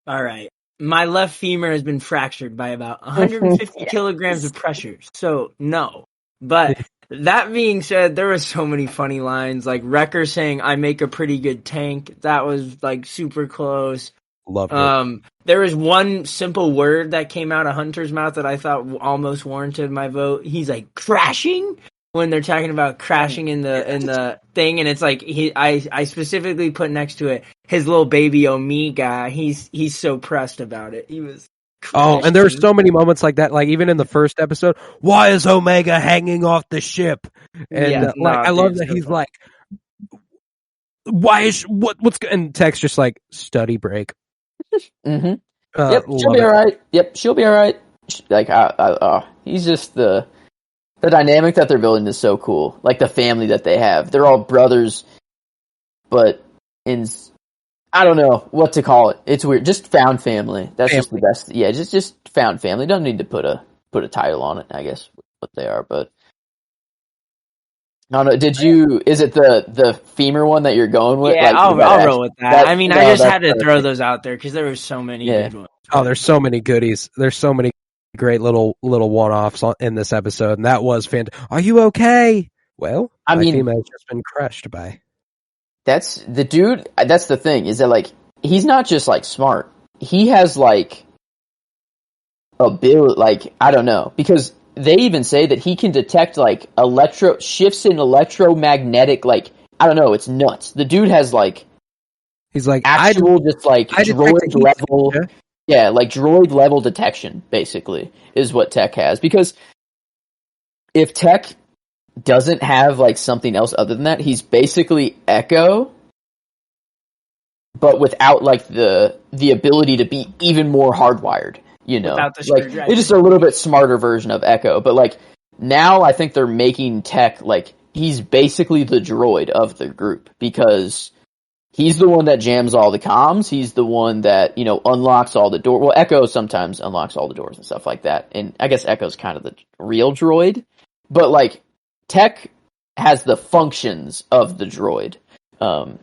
right. My left femur has been fractured by about 150 kilograms of pressure, so no. But that being said, there were so many funny lines, like Wrecker saying, "I make a pretty good tank." That was like super close. Loved it. There was one simple word that came out of Hunter's mouth that I thought almost warranted my vote. He's like, crashing, when they're talking about crashing in the thing, and it's like I specifically put next to it his little baby Omega. He's so pressed about it. He was. Oh, and there's so many moments like that. Like even in the first episode, why is Omega hanging off the ship? And I love that he's like, why is what's and Tech's just like, study break. Mm-hmm. Yep, she'll be all right. Yep, she'll be all right. Like, he's just the dynamic that they're building is so cool. Like the family that they have, they're all brothers, but I don't know what to call it. It's weird. Just found family. That's just the best. Yeah, just found family. Don't need to put a title on it, I guess, what they are. But I don't know. Is it the femur one that you're going with? Yeah, I'll roll with that. I mean, I just had to throw those out there because there were so many good ones. Oh, there's so many goodies. There's so many great little one-offs in this episode, and that was fantastic. Are you okay? Well, my female's just been crushed by. That's the dude. That's the thing, is that like he's not just like smart. He has like ability. Like, I don't know, because they even say that he can detect like shifts in electromagnetic. Like, I don't know. It's nuts. The dude has like, he's like actual just like droid level. Yeah, like droid level detection basically is what Tech has. Because if Tech doesn't have like something else other than that, he's basically Echo, but without like the ability to be even more hardwired, like it's just a little bit smarter version of Echo. But like now I think they're making Tech like he's basically the droid of the group, because he's the one that jams all the comms, he's the one that unlocks all the doors. Well, Echo sometimes unlocks all the doors and stuff like that, and I guess Echo's kind of the real droid, but like Tech has the functions of the droid,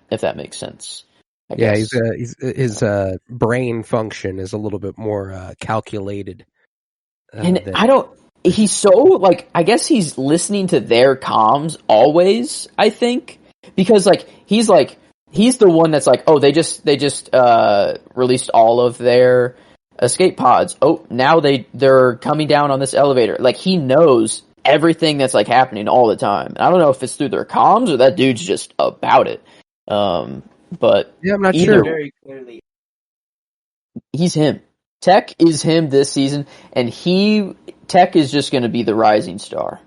if that makes sense. I guess. His brain function is a little bit more calculated. And he's so, like, I guess he's listening to their comms always, I think. Because, like, he's like, he's the one that's like, oh, they just released all of their escape pods. Oh, now they're coming down on this elevator. Like, he knows everything that's like happening all the time. And I don't know if it's through their comms or that dude's just about it. But yeah, I'm not sure. Very clearly, he's him. Tech is him this season, and Tech is just going to be the rising star.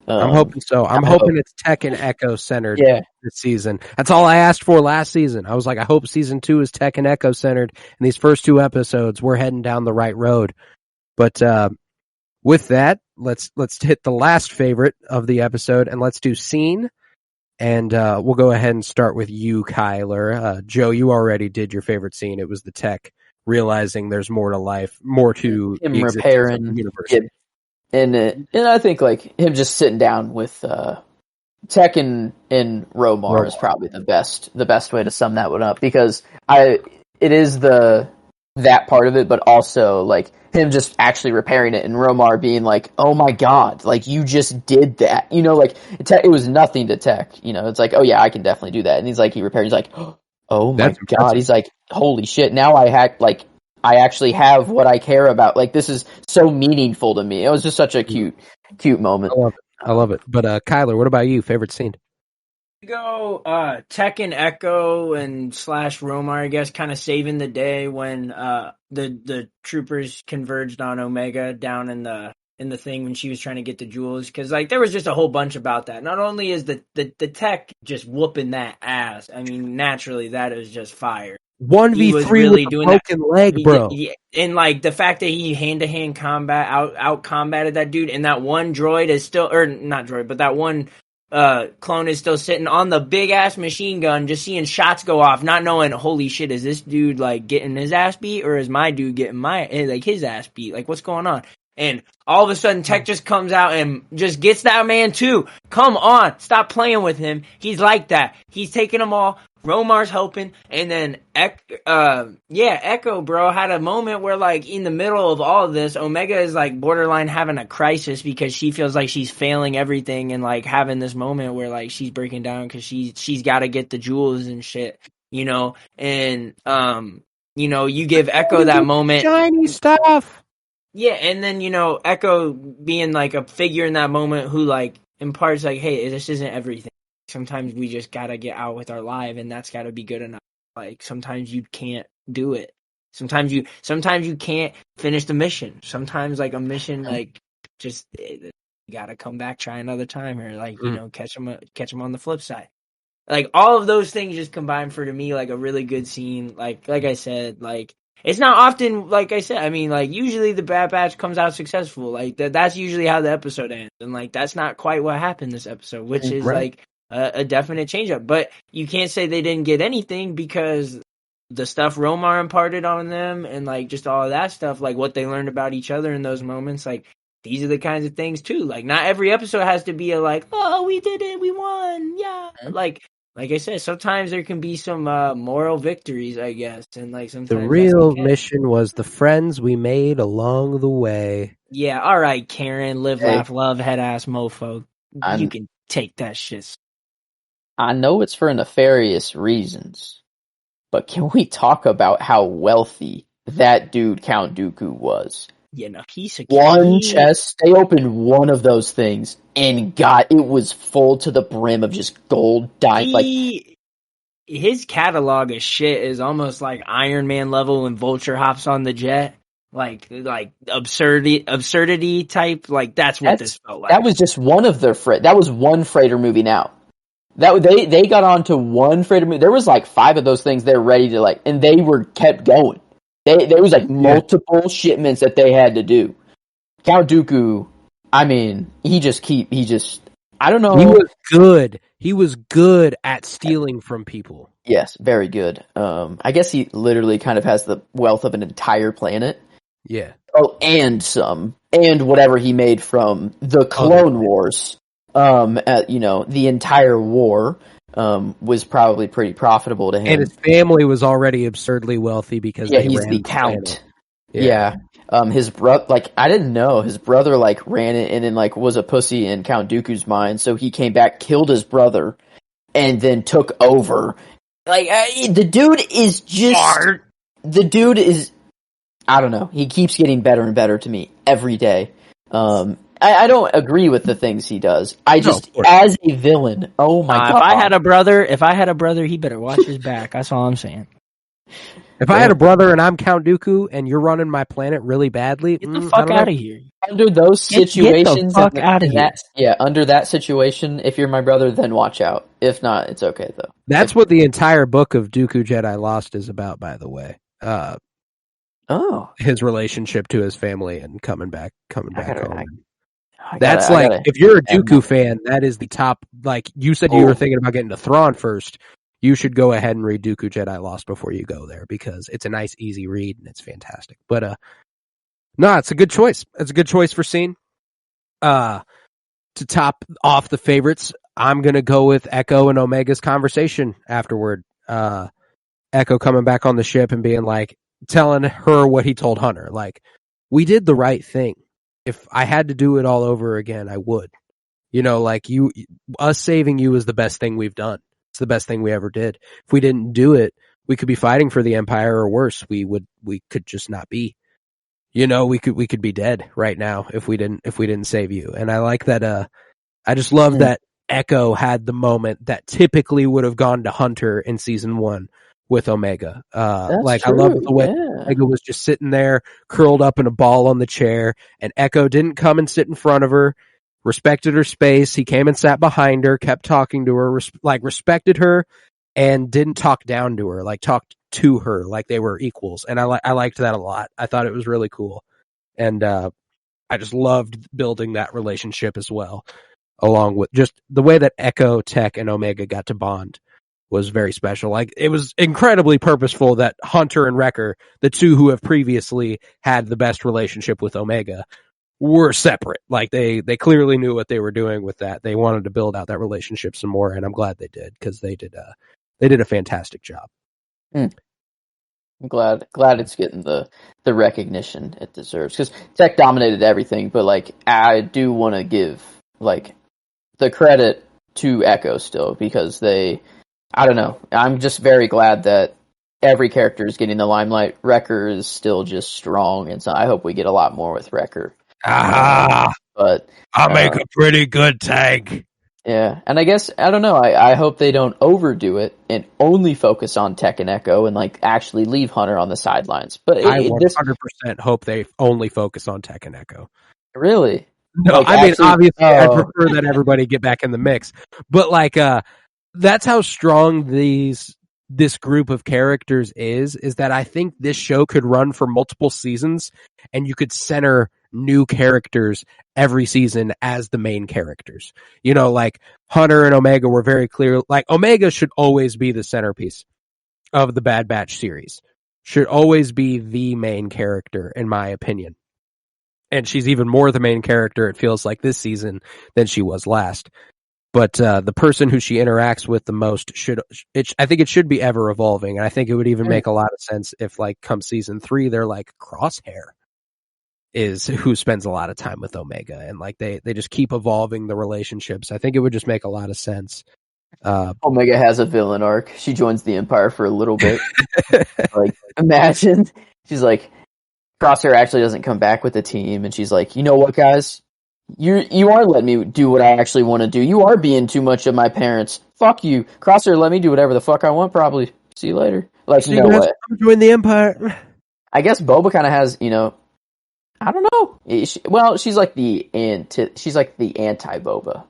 I'm hoping so. I'm hoping it's Tech and Echo centered this season. That's all I asked for last season. I was like, I hope season 2 is Tech and Echo centered. And these first 2 episodes, we're heading down the right road. But with that, let's hit the last favorite of the episode, and let's do scene. And we'll go ahead and start with you, Kyler. Joe, you already did your favorite scene. It was the Tech realizing there's more to life, more to him repairing the universe. Yeah. And I think like him just sitting down with Tech and Romar is probably the best way to sum that one up, because it is that part of it, but also like him just actually repairing it and Romar being like, oh my god, like you just did that, you know, like it was nothing to Tech, you know, it's like, oh yeah, I can definitely do that, and he's like, he repaired, he's like, oh my god, he's like, holy shit, now I actually have what I care about. Like, this is so meaningful to me. It was just such a cute moment. I love it. But Kyler, what about you? Favorite scene? Go Tech and Echo and / Romar, I guess, kind of saving the day when the troopers converged on Omega down in the thing when she was trying to get the jewels, because like there was just a whole bunch about that. Not only is the Tech just whooping that ass, I mean, naturally that is just fire. 1v3 really with a broken leg, bro. And like the fact that he hand-to-hand combat out combated that dude, and that one droid is still, or not droid, but that one clone is still sitting on the big ass machine gun, just seeing shots go off, not knowing, holy shit, is this dude like getting his ass beat, or is my dude getting his ass beat? Like, what's going on? And all of a sudden, Tech just comes out and just gets that man too. Come on, stop playing with him. He's like that. He's taking them all. Romar's helping, and then Echo, bro, had a moment where, like, in the middle of all of this, Omega is, like, borderline having a crisis because she feels like she's failing everything, and, like, having this moment where, like, she's breaking down because she's got to get the jewels and shit, you know, and, you know, you give Echo that moment. Shiny stuff! Yeah, and then, you know, Echo being, like, a figure in that moment who, like, imparts, like, hey, this isn't everything. Sometimes we just gotta get out with our life, and that's gotta be good enough. Like, sometimes you can't do it. Sometimes you can't finish the mission. Sometimes, like, a mission, like, just, you gotta come back, try another time, or, like, you know, catch them on the flip side. Like, all of those things just combine for, to me, like, a really good scene. Like I said, like, it's not often, like I said, I mean, like, usually the Bad Batch comes out successful. Like, that's usually how the episode ends. And, like, that's not quite what happened this episode, which is, like, a definite change up. But you can't say they didn't get anything, because the stuff Romar imparted on them and like just all of that stuff, like what they learned about each other in those moments, like these are the kinds of things too. Like, not every episode has to be a like, oh, we did it, we won, yeah. Like I said, sometimes there can be some moral victories, I guess, and like sometimes the real mission was the friends we made along the way. Yeah, all right, Karen, live, laugh, love, head ass mofo. You can take that shit. I know it's for nefarious reasons, but can we talk about how wealthy that dude Count Dooku was? Yeah, no, piece of one chest. They opened one of those things, and it was full to the brim of just gold diamonds. His catalog of shit is almost like Iron Man level when Vulture hops on the jet. Like absurdity type. Like that's this felt like. That was just one of their that was one freighter moving out. That they got onto one freighter movie. There was like 5 of those things they're ready to like, and they were kept going. There was like multiple shipments that they had to do. Count Dooku, I mean, I don't know. He was good. He was good at stealing from people. Yes, very good. I guess he literally kind of has the wealth of an entire planet. Yeah. Oh, and whatever he made from the Clone Wars. The entire war was probably pretty profitable to him. And his family was already absurdly wealthy because he's the Count. Yeah. His brother, like, I didn't know his brother like ran it and then like was a pussy in Count Dooku's mind, so he came back, killed his brother, and then took over Like, the dude is just... The dude is... I don't know. He keeps getting better and better to me every day. I don't agree with the things he does. As a villain, oh my god. If I had a brother, he better watch his back. That's all I'm saying. If I had a brother and I'm Count Dooku and you're running my planet really badly, get the fuck out of here. Under those situations, get the fuck out of here. Under that situation, if you're my brother, then watch out. If not, it's okay though. That's what the entire book of Dooku Jedi Lost is about, by the way. His relationship to his family and coming back home. If you're a Dooku fan, that is the top. Like you said, you were thinking about getting to Thrawn first. You should go ahead and read Dooku Jedi Lost before you go there because it's a nice, easy read and it's fantastic. But no, it's a good choice. It's a good choice for Scene. To top off the favorites, I'm gonna go with Echo and Omega's conversation afterward. Echo coming back on the ship and being like, telling her what he told Hunter. Like, we did the right thing. If I had to do it all over again, I would. Like us saving you is the best thing we've done. It's the best thing we ever did. If we didn't do it, we could be fighting for the Empire, or worse, we could just not be. We could be dead right now if we didn't save you. And I like that. I just love that Echo had the moment that typically would have gone to Hunter in season 1 with Omega. I love the way Omega was just sitting there, curled up in a ball on the chair, and Echo didn't come and sit in front of her. Respected her space. He came and sat behind her, kept talking to her, respected her, and didn't talk down to her, talked to her like they were equals. And I liked that a lot. I thought it was really cool. And I just loved building that relationship as well, along with just the way that Echo, Tech, and Omega got to bond was very special. It was incredibly purposeful that Hunter and Wrecker, the two who have previously had the best relationship with Omega, were separate. They clearly knew what they were doing with that. They wanted to build out that relationship some more, and I'm glad they did because they did a fantastic job. I'm glad it's getting the recognition it deserves because Tech dominated everything, but I do want to give the credit to Echo still because I don't know. I'm just very glad that every character is getting the limelight. Wrecker is still just strong, and so I hope we get a lot more with Wrecker. But I'll make a pretty good tank. Yeah, and I guess I don't know. I hope they don't overdo it and only focus on Tech and Echo and actually leave Hunter on the sidelines. But I 100% hope they only focus on Tech and Echo. Really? No, obviously, I prefer that everybody get back in the mix. But that's how strong this group of characters is that I think this show could run for multiple seasons and you could center new characters every season as the main characters. Hunter and Omega were very clear. Omega should always be the centerpiece of the Bad Batch series. Should always be the main character, in my opinion. And she's even more the main character, it feels like, this season than she was last. But the person who she interacts with the most I think it should be ever evolving. And I think it would even make a lot of sense if come season 3, they're Crosshair is who spends a lot of time with Omega. And they just keep evolving the relationships. I think it would just make a lot of sense. Omega has a villain arc. She joins the Empire for a little bit. Imagine. She's Crosshair actually doesn't come back with the team. And she's you know what, guys? You are letting me do what I actually want to do. You are being too much of my parents. Fuck you. Crosshair let me do whatever the fuck I want, probably. See you later. No way. Join the Empire. I guess Boba kind of has, I don't know. She's the anti-Boba.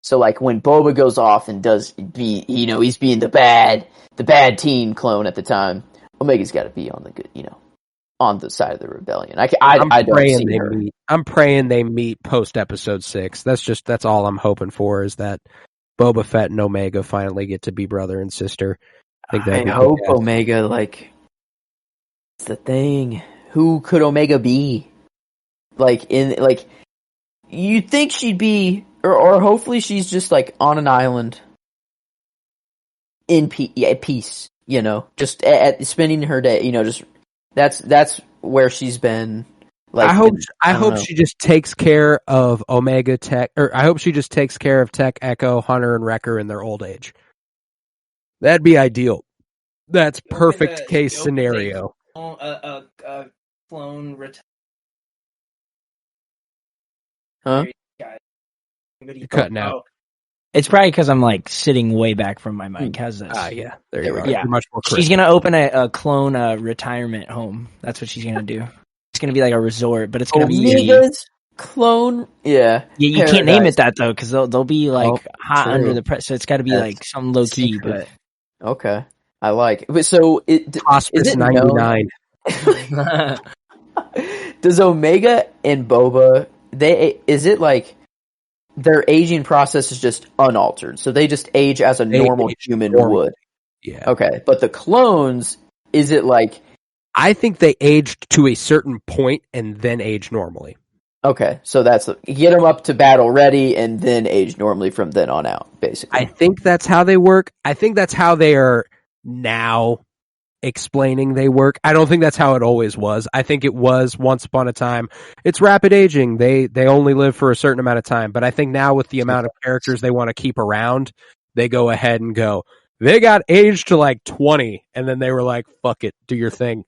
So when Boba goes off and he's being the bad teen clone at the time, Omega's got to be on the good, on the side of the rebellion. I don't see her. I'm praying they meet post episode 6. That's all I'm hoping for is that Boba Fett and Omega finally get to be brother and sister. I hope Omega it's the thing. Who could Omega be? You'd think she'd be, or hopefully she's just on an island in peace. Just at spending her day. Just that's where she's been. I hope she just takes care of Omega Tech, or I hope she just takes care of Tech, Echo, Hunter, and Wrecker in their old age. That'd be ideal. That's perfect case scenario. A clone Huh? You're cutting out. It's probably because I'm like sitting way back from my mic. How's this? Yeah, there you are. Yeah. You're much more correct. She's gonna open a clone retirement home. That's what she's gonna do. It's gonna be like a resort, but it's gonna be Omega's clone. Yeah, you can't name it that though, because they'll be like hot under the press. So it's got to be like some low key. But okay, I like it. But so Hospice 99. Does Omega and Boba? Is it like their aging process is just unaltered, so they just age as a normal human would? Yeah. Okay, but the clones, is it like? I think they aged to a certain point and then age normally. Okay, so that's get them up to battle ready and then age normally from then on out, basically. I think that's how they work. I think that's how they are now explaining they work. I don't think that's how it always was. I think it was once upon a time. It's rapid aging. They only live for a certain amount of time. But I think now with the amount of characters they want to keep around, they go ahead and go, they got aged to like 20, and then they were like, fuck it, do your thing.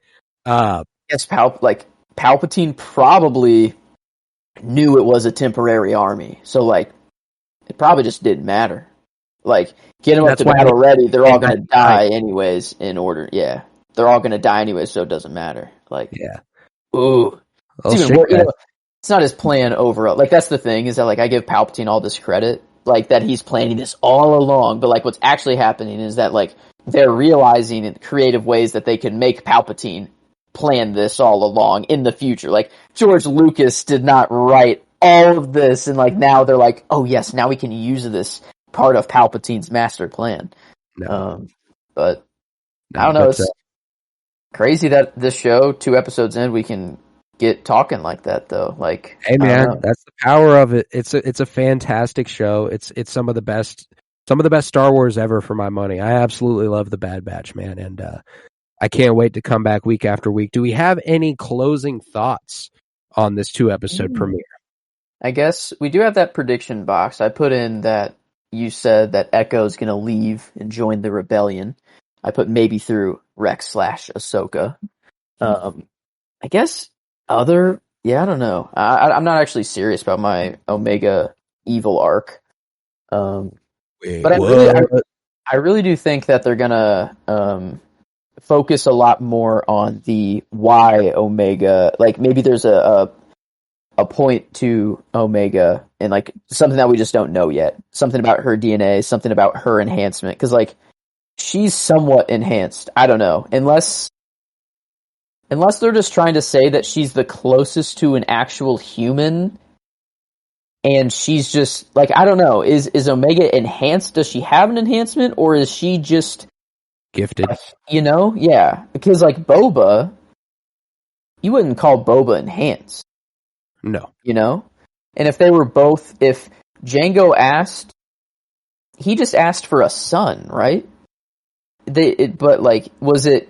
Yes, Palpatine probably knew it was a temporary army, so like it probably just didn't matter. Like, get them up to battle ready, they're all going to die anyways. They're all going to die anyways, so it doesn't matter. Like, ooh, it's not his plan overall. Like, that's the thing, is that like I give Palpatine all this credit, like that he's planning this all along, but like what's actually happening is that like they're realizing in creative ways that they can make Palpatine plan this all along in the future. Like, George Lucas did not write all of this, and like now they're like, oh yes, now we can use this part of Palpatine's master plan. But I don't know, it's crazy that this show, 2 episodes in, we can get talking like that though. Like, hey man, that's the power of it. It's a fantastic show. It's some of the best Star Wars ever for my money. I absolutely love the Bad Batch, man, and I can't wait to come back week after week. Do we have any closing thoughts on this 2-episode premiere? I guess we do have that prediction box. I put in that you said that Echo's going to leave and join the rebellion. I put maybe through Rex/Ahsoka. I guess I don't know. I'm not actually serious about my Omega evil arc. But I really do think that they're going to focus a lot more on the why Omega, like maybe there's a point to Omega and like something that we just don't know yet, something about her DNA, something about her enhancement, because like she's somewhat enhanced. I don't know, unless they're just trying to say that she's the closest to an actual human, and she's just like, I don't know, is Omega enhanced? Does she have an enhancement, or is she just gifted? Yeah, because like Boba, you wouldn't call Boba enhanced. No. And if they were both, if Jango asked, he just asked for a son, right? But like, was it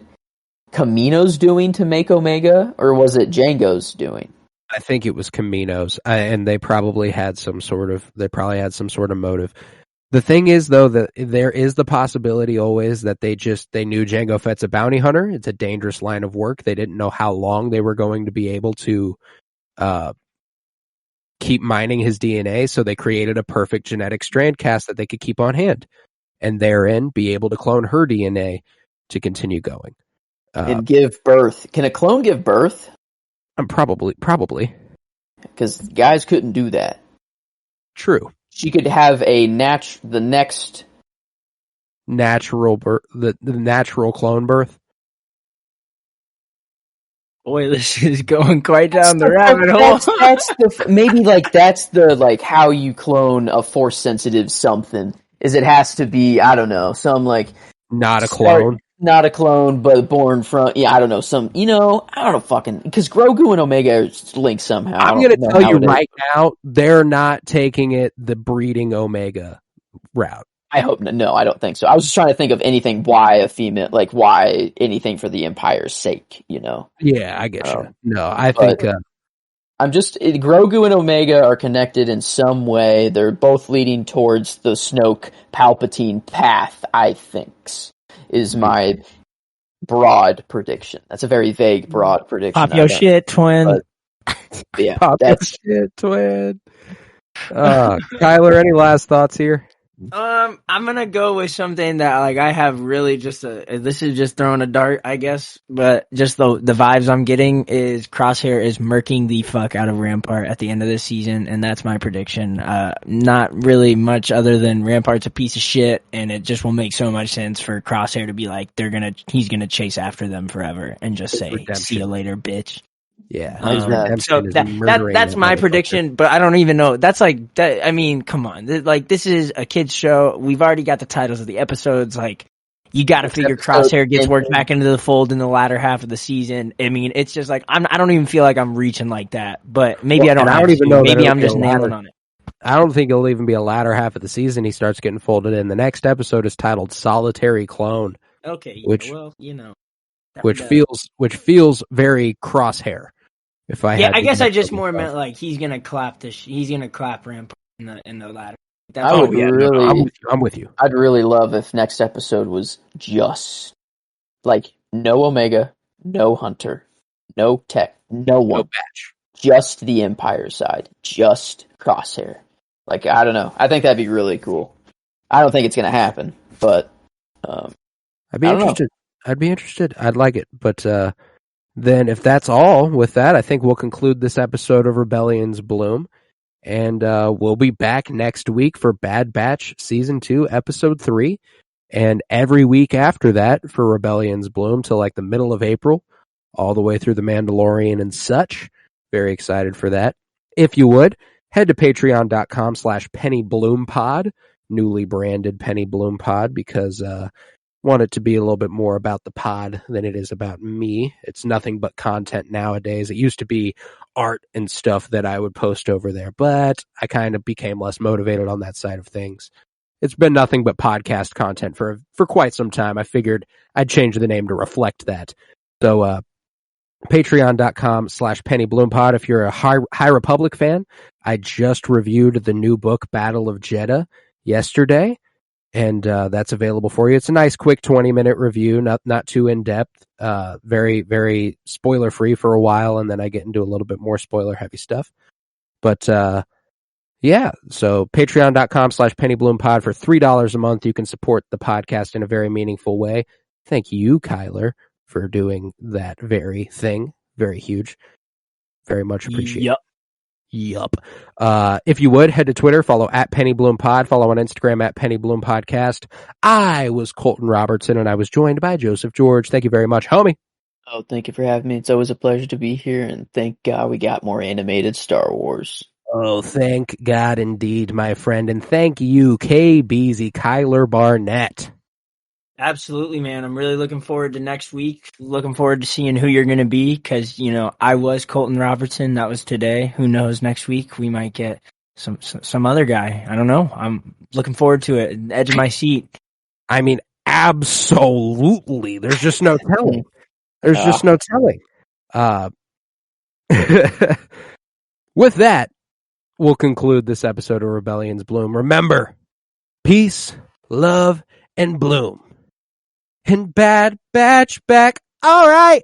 Kamino's doing to make Omega, or was it Jango's doing? I think it was Kamino's, and they probably had some sort of motive. The thing is, though, that there is the possibility always that they knew Jango Fett's a bounty hunter. It's a dangerous line of work. They didn't know how long they were going to be able to keep mining his DNA, so they created a perfect genetic strand cast that they could keep on hand, and therein be able to clone her DNA to continue going. And give birth. Can a clone give birth? Probably. Because guys couldn't do that. True. She could have the next natural birth, the natural clone birth. Boy, this is going quite down the rabbit hole. That's the how you clone a force sensitive something. Is it has to be, I don't know, some like not a clone. Not a clone, but born from, I don't know, because Grogu and Omega are linked somehow. I'm going to tell you right now, they're not taking it the breeding Omega route. I hope not. No, I don't think so. I was just trying to think of anything, why a female, like why anything for the Empire's sake, Yeah, I get you. No, I think... Grogu and Omega are connected in some way. They're both leading towards the Snoke Palpatine path, I think. Is my broad prediction. That's a very vague, broad prediction. Pop your shit, twin. But yeah, Pop your shit, twin. Kyler, any last thoughts here? I'm gonna go with something that like I have really just this is just throwing a dart, I guess, but just the vibes I'm getting is Crosshair is murking the fuck out of Rampart at the end of this season, and that's my prediction. Not really much other than Rampart's a piece of shit, and it just will make so much sense for Crosshair to be like he's gonna chase after them forever and just say, redemption. "See you later, bitch." Yeah, so that's my prediction, but I don't even know. That's like that. I mean, come on, this is a kids show. We've already got the titles of the episodes. Like, you got to figure Crosshair gets worked back into the fold in the latter half of the season. I mean, it's just like I don't even feel like I'm reaching like that, but maybe I don't even know. Maybe I'm just nailing on it. I don't think it'll even be a latter half of the season. He starts getting folded in. The next episode is titled "Solitary Clone." Okay, which feels very Crosshair. If I I guess I just more meant like he's gonna clap Rampart in the ladder. I'm with you. I'd really love if next episode was just like no Omega, no Hunter, no Tech, no one, no Batch, just the Empire side, just Crosshair. Like, I don't know. I think that'd be really cool. I don't think it's gonna happen, but I'd be interested. I'd be interested. I'd like it, but. Then if that's all with that, I think we'll conclude this episode of Rebellion's Bloom. And we'll be back next week for Bad Batch Season 2, Episode 3. And every week after that for Rebellion's Bloom till like the middle of April, all the way through The Mandalorian and such. Very excited for that. If you would, head to patreon.com/PennyBloomPod, newly branded Penny Bloom Pod, because want it to be a little bit more about the pod than it is about me. It's nothing but content nowadays. It used to be art and stuff that I would post over there, but I kind of became less motivated on that side of things. It's been nothing but podcast content for quite some time. I figured I'd change the name to reflect that. So, patreon.com/PennyBloomPod. If you're a High Republic fan, I just reviewed the new book Battle of Jeddah yesterday. And that's available for you. It's a nice, quick 20-minute review, not too in-depth, very, very spoiler-free for a while, and then I get into a little bit more spoiler-heavy stuff. But, yeah, so patreon.com/PennyBloomPod for $3 a month. You can support the podcast in a very meaningful way. Thank you, Kyler, for doing that very thing. Very huge. Very much appreciated. Yup. If you would, head to Twitter, follow @PennyBloomPod, follow on Instagram @PennyBloomPodcast. I was Colton Robertson, and I was joined by Joseph George. Thank you very much, homie. Oh, thank you for having me. It's always a pleasure to be here, and thank God we got more animated Star Wars. Oh, thank God indeed, my friend, and thank you, KBZ, Kyler Barnett. Absolutely, man. I'm really looking forward to next week. Looking forward to seeing who you're going to be because, I was Colton Robertson. That was today. Who knows, next week we might get some other guy. I don't know. I'm looking forward to it. Edge of my seat. I mean, absolutely. There's just no telling. There's just no telling. With that, we'll conclude this episode of Rebellion's Bloom. Remember, peace, love, and bloom. And Bad Batch back. All right.